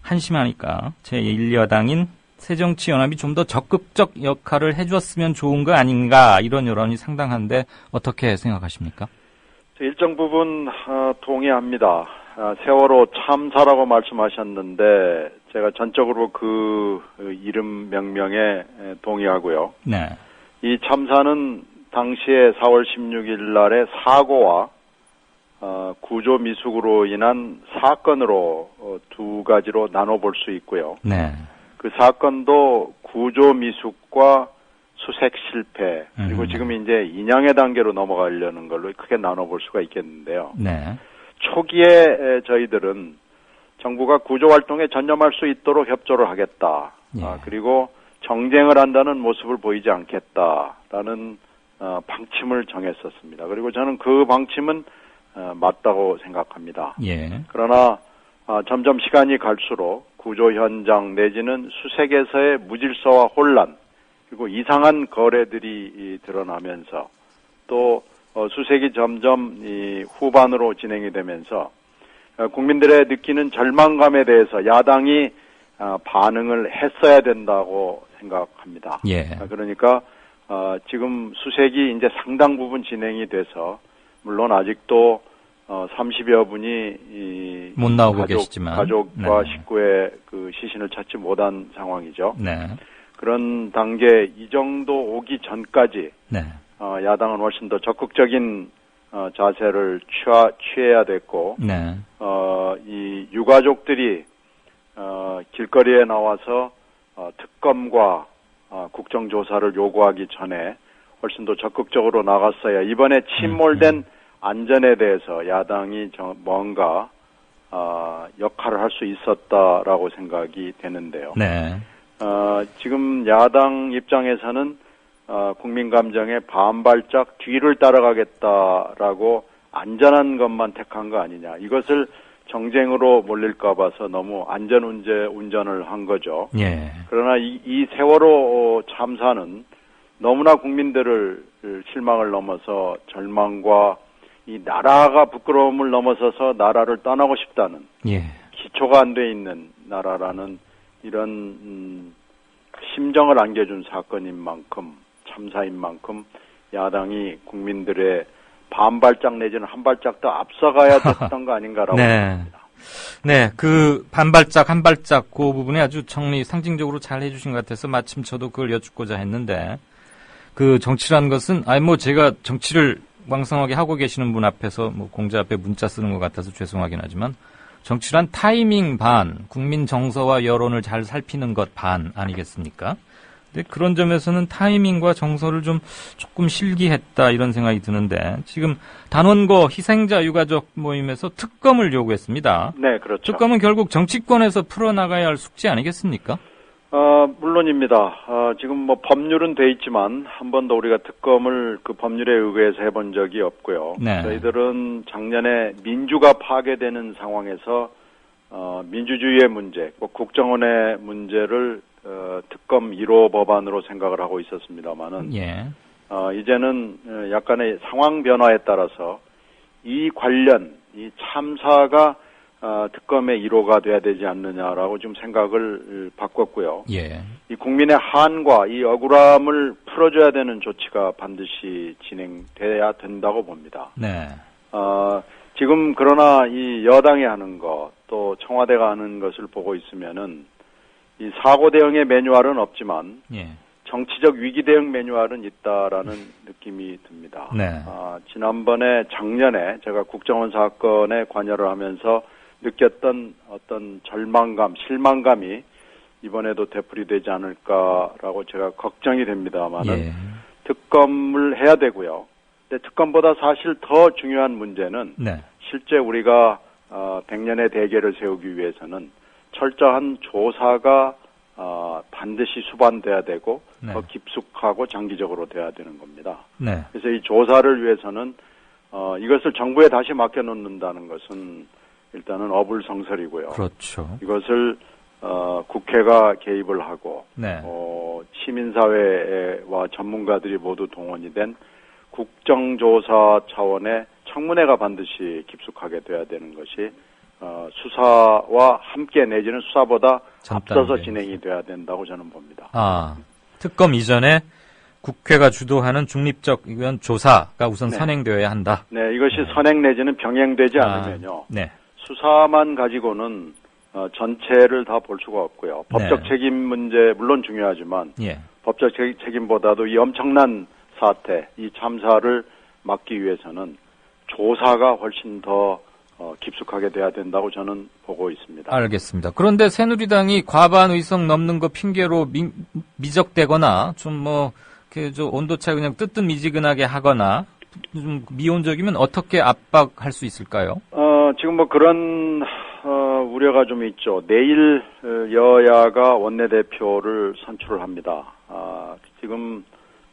한심하니까 제1여당인 새정치연합이 좀 더 적극적 역할을 해줬으면 좋은 거 아닌가 이런 여론이 상당한데 어떻게 생각하십니까? 일정 부분 동의합니다. 세월호 참사라고 말씀하셨는데 제가 전적으로 그 이름 명명에 동의하고요. 네. 이 참사는 당시에 4월 16일 날의 사고와 구조 미숙으로 인한 사건으로 두 가지로 나눠볼 수 있고요. 네. 그 사건도 구조 미숙과 수색 실패, 그리고 지금 이제 인양의 단계로 넘어가려는 걸로 크게 나눠볼 수가 있겠는데요. 네. 초기에 저희들은 정부가 구조 활동에 전념할 수 있도록 협조를 하겠다. 그리고 정쟁을 한다는 모습을 보이지 않겠다라는 방침을 정했었습니다. 그리고 저는 그 방침은 맞다고 생각합니다. 예. 그러나 점점 시간이 갈수록 구조 현장 내지는 수색에서의 무질서와 혼란, 그리고 이상한 거래들이 드러나면서 또 수색이 점점 후반으로 진행이 되면서 국민들의 느끼는 절망감에 대해서 야당이 반응을 했어야 된다고 생각합니다. 예. 그러니까 지금 수색이 이제 상당 부분 진행이 돼서 물론 아직도 30여 분이 못 나오고 계시지만 가족과 네. 식구의 그 시신을 찾지 못한 상황이죠. 네. 그런 단계 이 정도 오기 전까지 네. 야당은 훨씬 더 적극적인 자세를 취해야 됐고 네. 이 유가족들이 길거리에 나와서 특검과 국정조사를 요구하기 전에 훨씬 더 적극적으로 나갔어야 이번에 침몰된 안전에 대해서 야당이 뭔가 역할을 할 수 있었다라고 생각이 되는데요. 네. 지금 야당 입장에서는 국민 감정에 반발짝 뒤를 따라가겠다라고 안전한 것만 택한 거 아니냐. 이것을 정쟁으로 몰릴까 봐서 너무 운전을 한 거죠. 예. 그러나 이 세월호 참사는 너무나 국민들을 실망을 넘어서 절망과 이 나라가 부끄러움을 넘어서서 나라를 떠나고 싶다는 예. 기초가 안 돼 있는 나라라는 이런 심정을 안겨준 사건인 만큼 참사인 만큼 야당이 국민들의 반발짝 내지는 한 발짝 더 앞서가야 됐던 거 아닌가라고 네. 생각합니다. 네, 그 반발짝 한 발짝 그 부분에 아주 상징적으로 잘 해주신 것 같아서 마침 저도 그걸 여쭙고자 했는데 그 정치라는 것은 제가 정치를 왕성하게 하고 계시는 분 앞에서 공자 앞에 문자 쓰는 것 같아서 죄송하긴 하지만 정치란 타이밍 반, 국민 정서와 여론을 잘 살피는 것 반 아니겠습니까? 근데 그런 점에서는 타이밍과 정서를 좀 조금 실기했다 이런 생각이 드는데 지금 단원고 희생자 유가족 모임에서 특검을 요구했습니다. 네, 그렇죠. 특검은 결국 정치권에서 풀어나가야 할 숙제 아니겠습니까? 물론입니다. 지금 뭐 법률은 돼 있지만 한 번도 우리가 특검을 그 법률에 의해서 해본 적이 없고요. 네. 저희들은 작년에 민주가 파괴되는 상황에서 민주주의의 문제, 국정원의 문제를 특검 1호 법안으로 생각을 하고 있었습니다만은 예. 이제는 약간의 상황 변화에 따라서 이 관련 이 참사가 특검의 1호가 돼야 되지 않느냐라고 좀 생각을 바꿨고요. 예. 이 국민의 한과 이 억울함을 풀어줘야 되는 조치가 반드시 진행돼야 된다고 봅니다. 네. 지금 그러나 이 여당이 하는 것, 또 청와대가 하는 것을 보고 있으면은 이 사고 대응의 매뉴얼은 없지만 예. 정치적 위기 대응 매뉴얼은 있다라는 느낌이 듭니다. 네. 지난번에 작년에 제가 국정원 사건에 관여를 하면서 느꼈던 어떤 절망감, 실망감이 이번에도 되풀이되지 않을까라고 제가 걱정이 됩니다만은 예. 특검을 해야 되고요. 근데 특검보다 사실 더 중요한 문제는 네. 실제 우리가 100년의 대계를 세우기 위해서는 철저한 조사가 반드시 수반돼야 되고 네. 더 깊숙하고 장기적으로 돼야 되는 겁니다. 네. 그래서 이 조사를 위해서는 이것을 정부에 다시 맡겨놓는다는 것은 일단은 어불성설이고요. 그렇죠. 이것을 국회가 개입을 하고 네. 시민사회와 전문가들이 모두 동원이 된 국정조사 차원의 청문회가 반드시 깊숙하게 돼야 되는 것이 수사와 함께 내지는 수사보다 앞서서 진행이 돼야 된다고 저는 봅니다. 특검 이전에 국회가 주도하는 중립적 의원 조사가 우선 네. 선행되어야 한다. 네, 이것이 선행 내지는 병행되지 않으면요. 네. 수사만 가지고는 전체를 다 볼 수가 없고요. 법적 네. 책임 문제 물론 중요하지만 예. 법적 책임보다도 이 엄청난 사태, 이 참사를 막기 위해서는 조사가 훨씬 더 깊숙하게 돼야 된다고 저는 보고 있습니다. 알겠습니다. 그런데 새누리당이 과반 의석 넘는 거 핑계로 미적대거나 좀 온도차 그냥 뜨뜻미지근하게 하거나 좀 미온적이면 어떻게 압박할 수 있을까요? 지금 그런 우려가 좀 있죠. 내일 여야가 원내대표를 선출을 합니다. 지금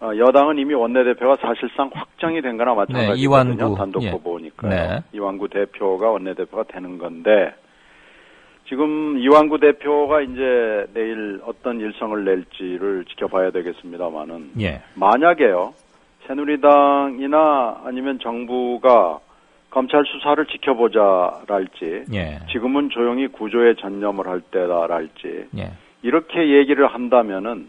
여당은 이미 원내대표가 사실상 확정이 된 거나 마찬가지거든요. 네, 이완구. 단독 예. 후보니까요. 네. 이완구 대표가 원내대표가 되는 건데 지금 이완구 대표가 이제 내일 어떤 일성을 낼지를 지켜봐야 되겠습니다만은 예. 만약에요. 새누리당이나 아니면 정부가 검찰 수사를 지켜보자랄지 예. 지금은 조용히 구조에 전념을 할 때다랄지 예. 이렇게 얘기를 한다면은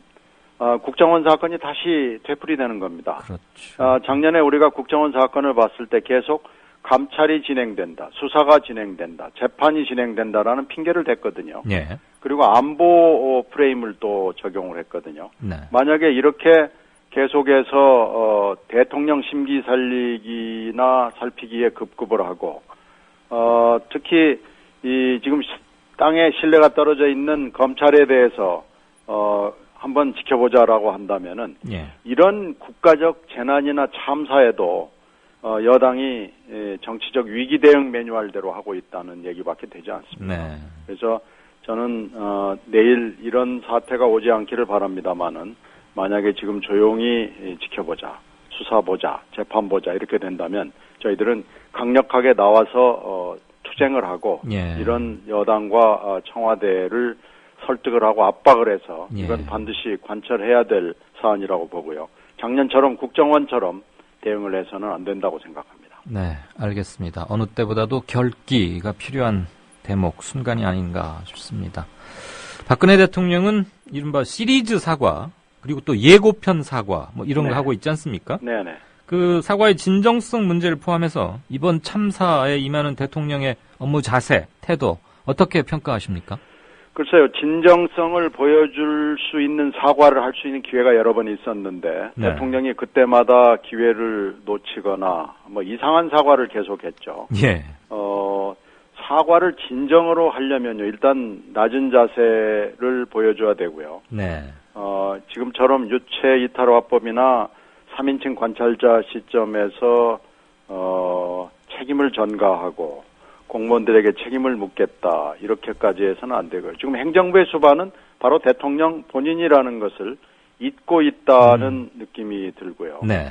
국정원 사건이 다시 되풀이되는 겁니다. 그렇죠. 작년에 우리가 국정원 사건을 봤을 때 계속 감찰이 진행된다, 수사가 진행된다, 재판이 진행된다라는 핑계를 댔거든요. 예. 그리고 안보 프레임을 또 적용을 했거든요. 네. 만약에 이렇게 계속해서 대통령 심기 살리기나 살피기에 급급을 하고 특히 이 지금 땅에 신뢰가 떨어져 있는 검찰에 대해서 한번 지켜보자라고 한다면은 예. 이런 국가적 재난이나 참사에도 여당이 정치적 위기 대응 매뉴얼대로 하고 있다는 얘기밖에 되지 않습니다. 네. 그래서 저는 내일 이런 사태가 오지 않기를 바랍니다만은 만약에 지금 조용히 지켜보자, 수사 보자, 재판 보자 이렇게 된다면 저희들은 강력하게 나와서 투쟁을 하고 예. 이런 여당과 청와대를 설득을 하고 압박을 해서 예. 이건 반드시 관철해야 될 사안이라고 보고요. 작년처럼 국정원처럼 대응을 해서는 안 된다고 생각합니다. 네, 알겠습니다. 어느 때보다도 결기가 필요한 대목, 순간이 아닌가 싶습니다. 박근혜 대통령은 이른바 시리즈 사과, 그리고 또 예고편 사과, 이런 거 하고 있지 않습니까? 네네. 그 사과의 진정성 문제를 포함해서 이번 참사에 임하는 대통령의 업무 자세, 태도, 어떻게 평가하십니까? 글쎄요, 진정성을 보여줄 수 있는 사과를 할 수 있는 기회가 여러 번 있었는데, 네. 대통령이 그때마다 기회를 놓치거나, 이상한 사과를 계속했죠. 예. 사과를 진정으로 하려면요, 일단 낮은 자세를 보여줘야 되고요. 네. 지금처럼 유체 이탈화법이나 3인칭 관찰자 시점에서 책임을 전가하고 공무원들에게 책임을 묻겠다 이렇게까지 해서는 안 되고요. 지금 행정부의 수반은 바로 대통령 본인이라는 것을 잊고 있다는 느낌이 들고요. 네.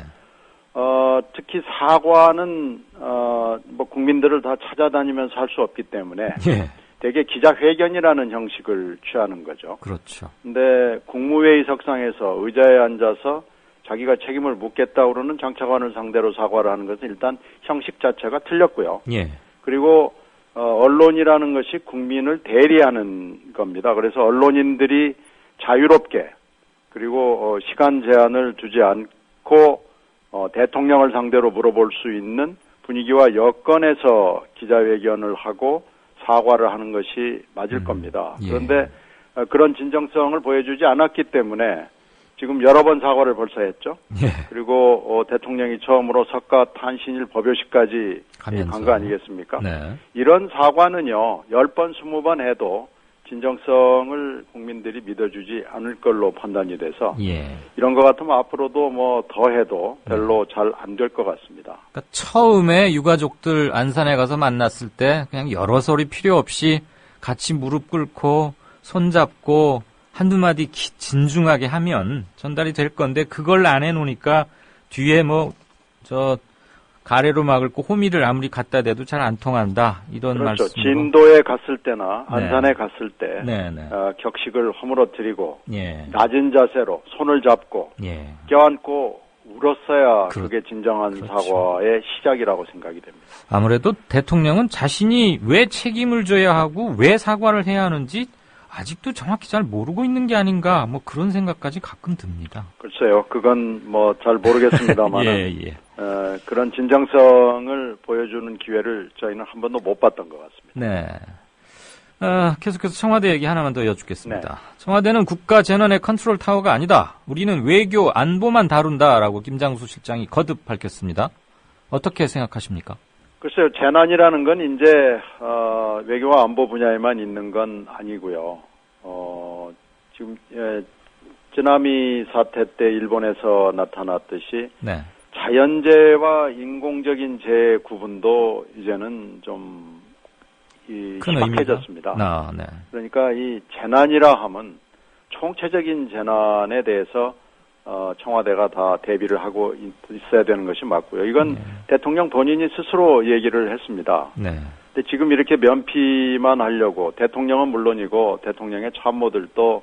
특히 사과는 뭐 국민들을 다 찾아다니면서 할 수 없기 때문에 예. 대개 기자회견이라는 형식을 취하는 거죠. 그렇죠. 근데 국무회의석상에서 의자에 앉아서 자기가 책임을 묻겠다 그러는 장차관을 상대로 사과를 하는 것은 일단 형식 자체가 틀렸고요. 예. 그리고 언론이라는 것이 국민을 대리하는 겁니다. 그래서 언론인들이 자유롭게 그리고 시간 제한을 두지 않고 대통령을 상대로 물어볼 수 있는 분위기와 여건에서 기자회견을 하고 사과를 하는 것이 맞을 겁니다. 예. 그런데 그런 진정성을 보여주지 않았기 때문에 지금 여러 번 사과를 벌써 했죠. 예. 그리고 대통령이 처음으로 석가 탄신일 법요식까지 간 거 아니겠습니까? 네. 이런 사과는요. 10번, 20번 해도 진정성을 국민들이 믿어주지 않을 걸로 판단이 돼서 예. 이런 것 같으면 앞으로도 뭐 더 해도 별로 잘 안 될 것 같습니다. 그러니까 처음에 유가족들 안산에 가서 만났을 때 그냥 여러 소리 필요 없이 같이 무릎 꿇고 손잡고 한두 마디 진중하게 하면 전달이 될 건데 그걸 안 해놓으니까 뒤에 가래로 막을 거 호미를 아무리 갖다 대도 잘 안 통한다. 이런 그렇죠. 말씀으로. 진도에 갔을 때나 네. 안산에 갔을 때 네. 격식을 허물어뜨리고 예. 낮은 자세로 손을 잡고 예. 껴안고 울었어야 그게 진정한 그렇죠. 사과의 시작이라고 생각이 됩니다. 아무래도 대통령은 자신이 왜 책임을 져야 하고 왜 사과를 해야 하는지 아직도 정확히 잘 모르고 있는 게 아닌가 그런 생각까지 가끔 듭니다. 글쎄요. 그건 잘 모르겠습니다만 예. 그런 진정성을 보여주는 기회를 저희는 한 번도 못 봤던 것 같습니다. 네. 계속해서 청와대 얘기 하나만 더 여쭙겠습니다. 네. 청와대는 국가 재난의 컨트롤 타워가 아니다. 우리는 외교 안보만 다룬다라고 김장수 실장이 거듭 밝혔습니다. 어떻게 생각하십니까? 글쎄요. 재난이라는 건 이제 외교와 안보 분야에만 있는 건 아니고요. 지금 쓰나미 사태 때 일본에서 나타났듯이 네. 자연재해와 인공적인 재해 구분도 이제는 좀 심각해졌습니다. 네. 그러니까 이 재난이라 하면 총체적인 재난에 대해서 청와대가 다 대비를 하고 있어야 되는 것이 맞고요. 이건 대통령 본인이 스스로 얘기를 했습니다. 네. 근데 지금 이렇게 면피만 하려고 대통령은 물론이고 대통령의 참모들도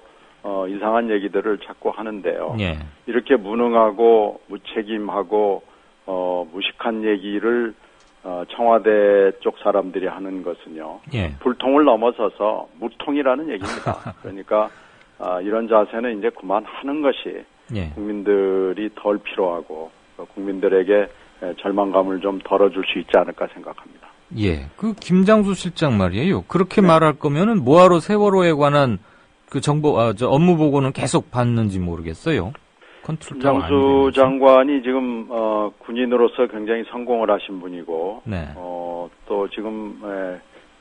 이상한 얘기들을 자꾸 하는데요. 예. 이렇게 무능하고 무책임하고 무식한 얘기를 청와대 쪽 사람들이 하는 것은요. 예. 불통을 넘어서서 무통이라는 얘기입니다. 그러니까 이런 자세는 이제 그만하는 것이 국민들이 덜 필요하고 국민들에게 절망감을 좀 덜어줄 수 있지 않을까 생각합니다. 예, 그 김장수 실장 말이에요. 그렇게 말할 거면은 뭐하러 세월호에 관한 그 정보, 업무 보고는 계속 받는지 모르겠어요. 김장수 장관이 지금 군인으로서 굉장히 성공을 하신 분이고, 네. 또 지금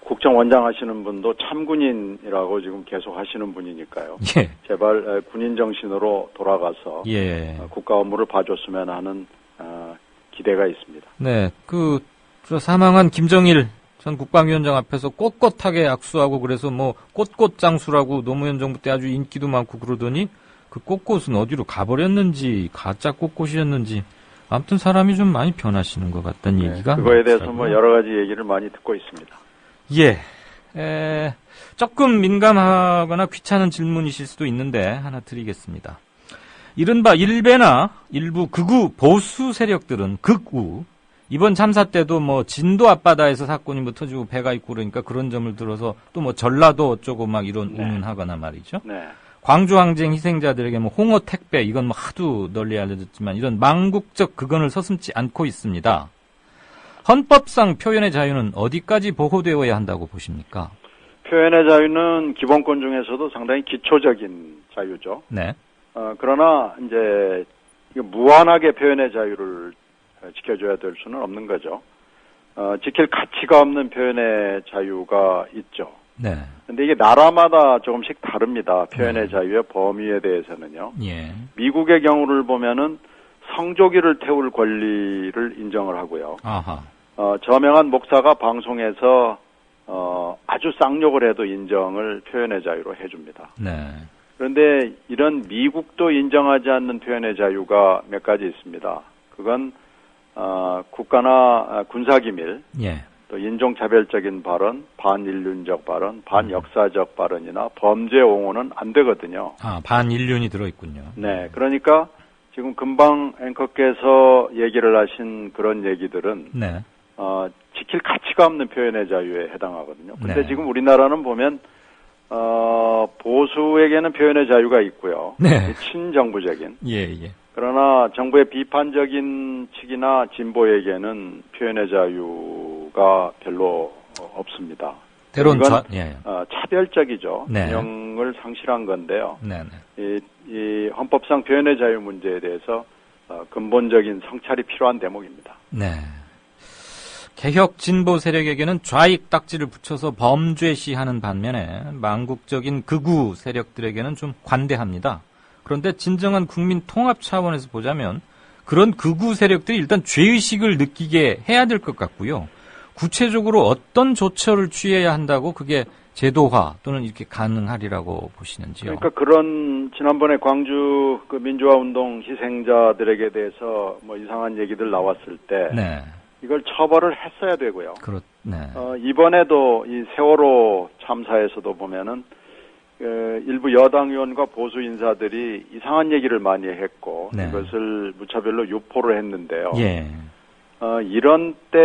국정원장 하시는 분도 참군인이라고 지금 계속 하시는 분이니까요. 예. 제발 군인 정신으로 돌아가서 국가 업무를 봐줬으면 하는 기대가 있습니다. 네, 사망한 김정일 전 국방위원장 앞에서 꼿꼿하게 악수하고 그래서 꼿꼿장수라고 노무현 정부 때 아주 인기도 많고 그러더니 그 꼿꼿은 어디로 가버렸는지 가짜 꼿꼿이었는지 아무튼 사람이 좀 많이 변하시는 것 같다는 얘기가 그거에 대해서 여러 가지 얘기를 많이 듣고 있습니다. 예, 조금 민감하거나 귀찮은 질문이실 수도 있는데 하나 드리겠습니다. 이른바 일베나 일부 극우 보수 세력들은 극우 이번 참사 때도 진도 앞바다에서 사건이 터지고 배가 있고 그러니까 그런 점을 들어서 또 전라도 어쩌고 이런 운운하거나 말이죠. 네. 광주 항쟁 희생자들에게 홍어 택배 이건 하도 널리 알려졌지만 이런 망국적 극언을 서슴지 않고 있습니다. 헌법상 표현의 자유는 어디까지 보호되어야 한다고 보십니까? 표현의 자유는 기본권 중에서도 상당히 기초적인 자유죠. 네. 그러나 이제 무한하게 표현의 자유를 지켜줘야 될 수는 없는 거죠. 지킬 가치가 없는 표현의 자유가 있죠. 네. 근데 이게 나라마다 조금씩 다릅니다. 표현의 자유의 범위에 대해서는요. 예. 미국의 경우를 보면은 성조기를 태울 권리를 인정을 하고요. 아하. 저명한 목사가 방송에서 아주 쌍욕을 해도 인정을 표현의 자유로 해줍니다. 네. 그런데 이런 미국도 인정하지 않는 표현의 자유가 몇 가지 있습니다. 그건 국가나 군사기밀, 예. 또 인종차별적인 발언, 반인륜적 발언, 반역사적 발언이나 범죄 옹호는 안 되거든요. 아, 반인륜이 들어있군요. 네, 그러니까 지금 금방 앵커께서 얘기를 하신 그런 얘기들은 네. 지킬 가치가 없는 표현의 자유에 해당하거든요. 근데 네. 지금 우리나라는 보면 보수에게는 표현의 자유가 있고요. 네. 친정부적인. 예. 그러나 정부의 비판적인 측이나 진보에게는 표현의 자유가 별로 없습니다. 때론 이건 예. 차별적이죠. 네. 균형을 상실한 건데요. 네. 이 헌법상 표현의 자유 문제에 대해서 근본적인 성찰이 필요한 대목입니다. 네. 개혁 진보 세력에게는 좌익 딱지를 붙여서 범죄시하는 반면에 망국적인 극우 세력들에게는 좀 관대합니다. 그런데 진정한 국민 통합 차원에서 보자면 그런 극우 세력들이 일단 죄의식을 느끼게 해야 될 것 같고요. 구체적으로 어떤 조처를 취해야 한다고 그게 제도화 또는 이렇게 가능하리라고 보시는지요? 그러니까 그런 지난번에 광주 그 민주화 운동 희생자들에게 대해서 뭐 이상한 얘기들 나왔을 때 네. 이걸 처벌을 했어야 되고요. 네. 이번에도 이 세월호 참사에서도 보면은 일부 여당 의원과 보수 인사들이 이상한 얘기를 많이 했고 네. 이것을 무차별로 유포를 했는데요. 예. 이런 때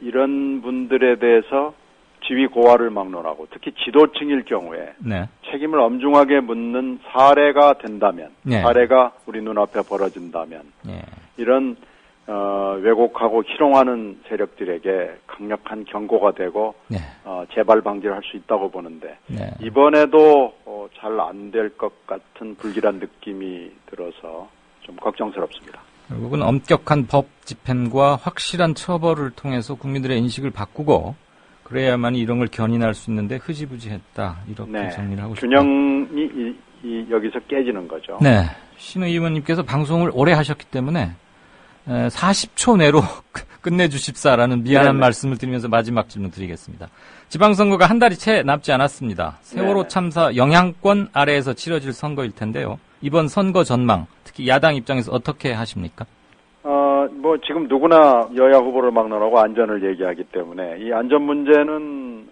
이런 분들에 대해서 지위 고하를 막론하고 특히 지도층일 경우에 네. 책임을 엄중하게 묻는 사례가 된다면, 네. 사례가 우리 눈앞에 벌어진다면 예. 이런 왜곡하고 희롱하는 세력들에게 강력한 경고가 되고 네. 재발 방지를 할 수 있다고 보는데 네. 이번에도 잘 안 될 것 같은 불길한 느낌이 들어서 좀 걱정스럽습니다. 결국은 엄격한 법 집행과 확실한 처벌을 통해서 국민들의 인식을 바꾸고 그래야만 이런 걸 견인할 수 있는데 흐지부지했다. 이렇게 네. 정리를 하고 싶습니다. 균형이 여기서 깨지는 거죠. 네. 신 의원님께서 방송을 오래 하셨기 때문에 40초 내로 끝내주십사라는 미안한 네네. 말씀을 드리면서 마지막 질문 드리겠습니다. 지방선거가 한 달이 채 남지 않았습니다. 세월호 네네. 참사 영향권 아래에서 치러질 선거일 텐데요. 이번 선거 전망, 특히 야당 입장에서 어떻게 하십니까? 뭐 지금 누구나 여야 후보를 막론하고 안전을 얘기하기 때문에 이 안전 문제는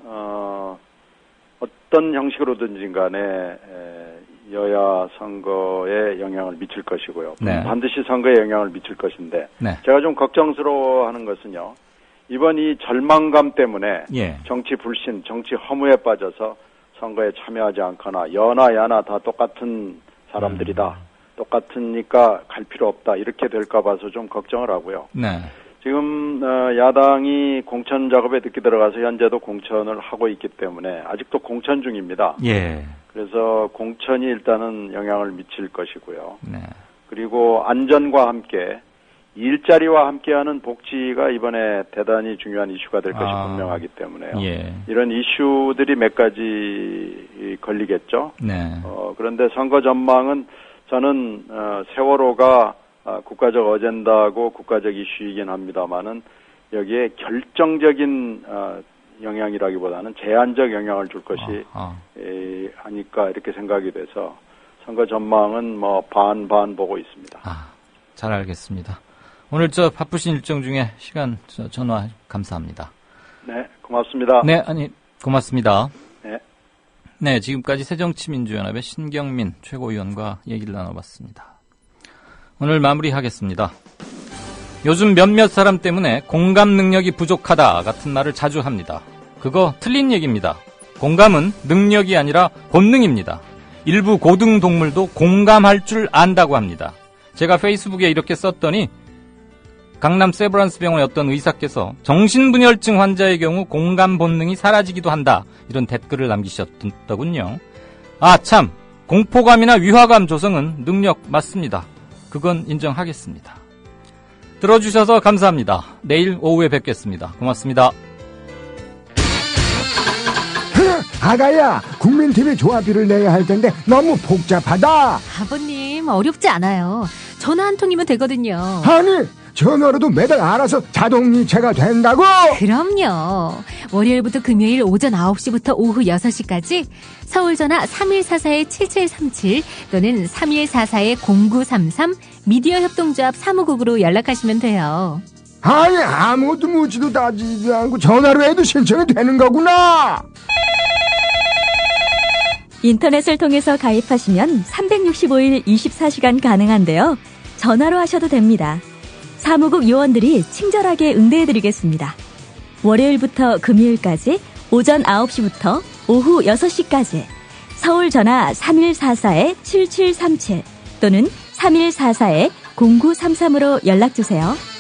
어떤 형식으로든지 간에 여야 선거에 영향을 미칠 것이고요. 네. 반드시 선거에 영향을 미칠 것인데 네. 제가 좀 걱정스러워하는 것은요. 이번 이 절망감 때문에 예. 정치 불신, 정치 허무에 빠져서 선거에 참여하지 않거나 여나 야나 다 똑같은 사람들이다. 똑같으니까 갈 필요 없다. 이렇게 될까 봐서 좀 걱정을 하고요. 네. 지금 야당이 공천 작업에 늦게 들어가서 현재도 공천을 하고 있기 때문에 아직도 공천 중입니다. 예. 그래서 공천이 일단은 영향을 미칠 것이고요. 네. 그리고 안전과 함께 일자리와 함께하는 복지가 이번에 대단히 중요한 이슈가 될 것이 분명하기 때문에요. 예. 이런 이슈들이 몇 가지 걸리겠죠. 네. 그런데 선거 전망은 저는 세월호가 국가적 어젠다고 국가적 이슈이긴 합니다만은 여기에 결정적인 영향이라기보다는 제한적 영향을 줄 것이 아닐까 이렇게 생각이 돼서 선거 전망은 뭐 반반 보고 있습니다. 잘 알겠습니다. 오늘 바쁘신 일정 중에 시간 전화 감사합니다. 네, 고맙습니다. 네, 고맙습니다. 네. 네, 지금까지 새정치민주연합의 신경민 최고위원과 얘기를 나눠봤습니다. 오늘 마무리하겠습니다. 요즘 몇몇 사람 때문에 공감 능력이 부족하다 같은 말을 자주 합니다. 그거 틀린 얘기입니다. 공감은 능력이 아니라 본능입니다. 일부 고등 동물도 공감할 줄 안다고 합니다. 제가 페이스북에 이렇게 썼더니 강남 세브란스 병원의 어떤 의사께서 정신분열증 환자의 경우 공감 본능이 사라지기도 한다. 이런 댓글을 남기셨더군요. 참, 공포감이나 위화감 조성은 능력 맞습니다. 그건 인정하겠습니다. 들어주셔서 감사합니다. 내일 오후에 뵙겠습니다. 고맙습니다. 아가야, 국민TV 조합비를 내야 할 텐데 너무 복잡하다. 아버님, 어렵지 않아요. 전화 한 통이면 되거든요. 아니, 전화로도 매달 알아서 자동이체가 된다고? 그럼요. 월요일부터 금요일 오전 9시부터 오후 6시까지 서울전화 3144-7737 또는 3144-0933 미디어 협동조합 사무국으로 연락하시면 돼요. 아니, 아무것도 묻지도 따지지도 않고 전화로 해도 신청이 되는 거구나. 인터넷을 통해서 가입하시면 365일 24시간 가능한데요. 전화로 하셔도 됩니다. 사무국 요원들이 친절하게 응대해드리겠습니다. 월요일부터 금요일까지 오전 9시부터 오후 6시까지 서울 전화 3144-7737 또는 3144-0933으로 연락주세요.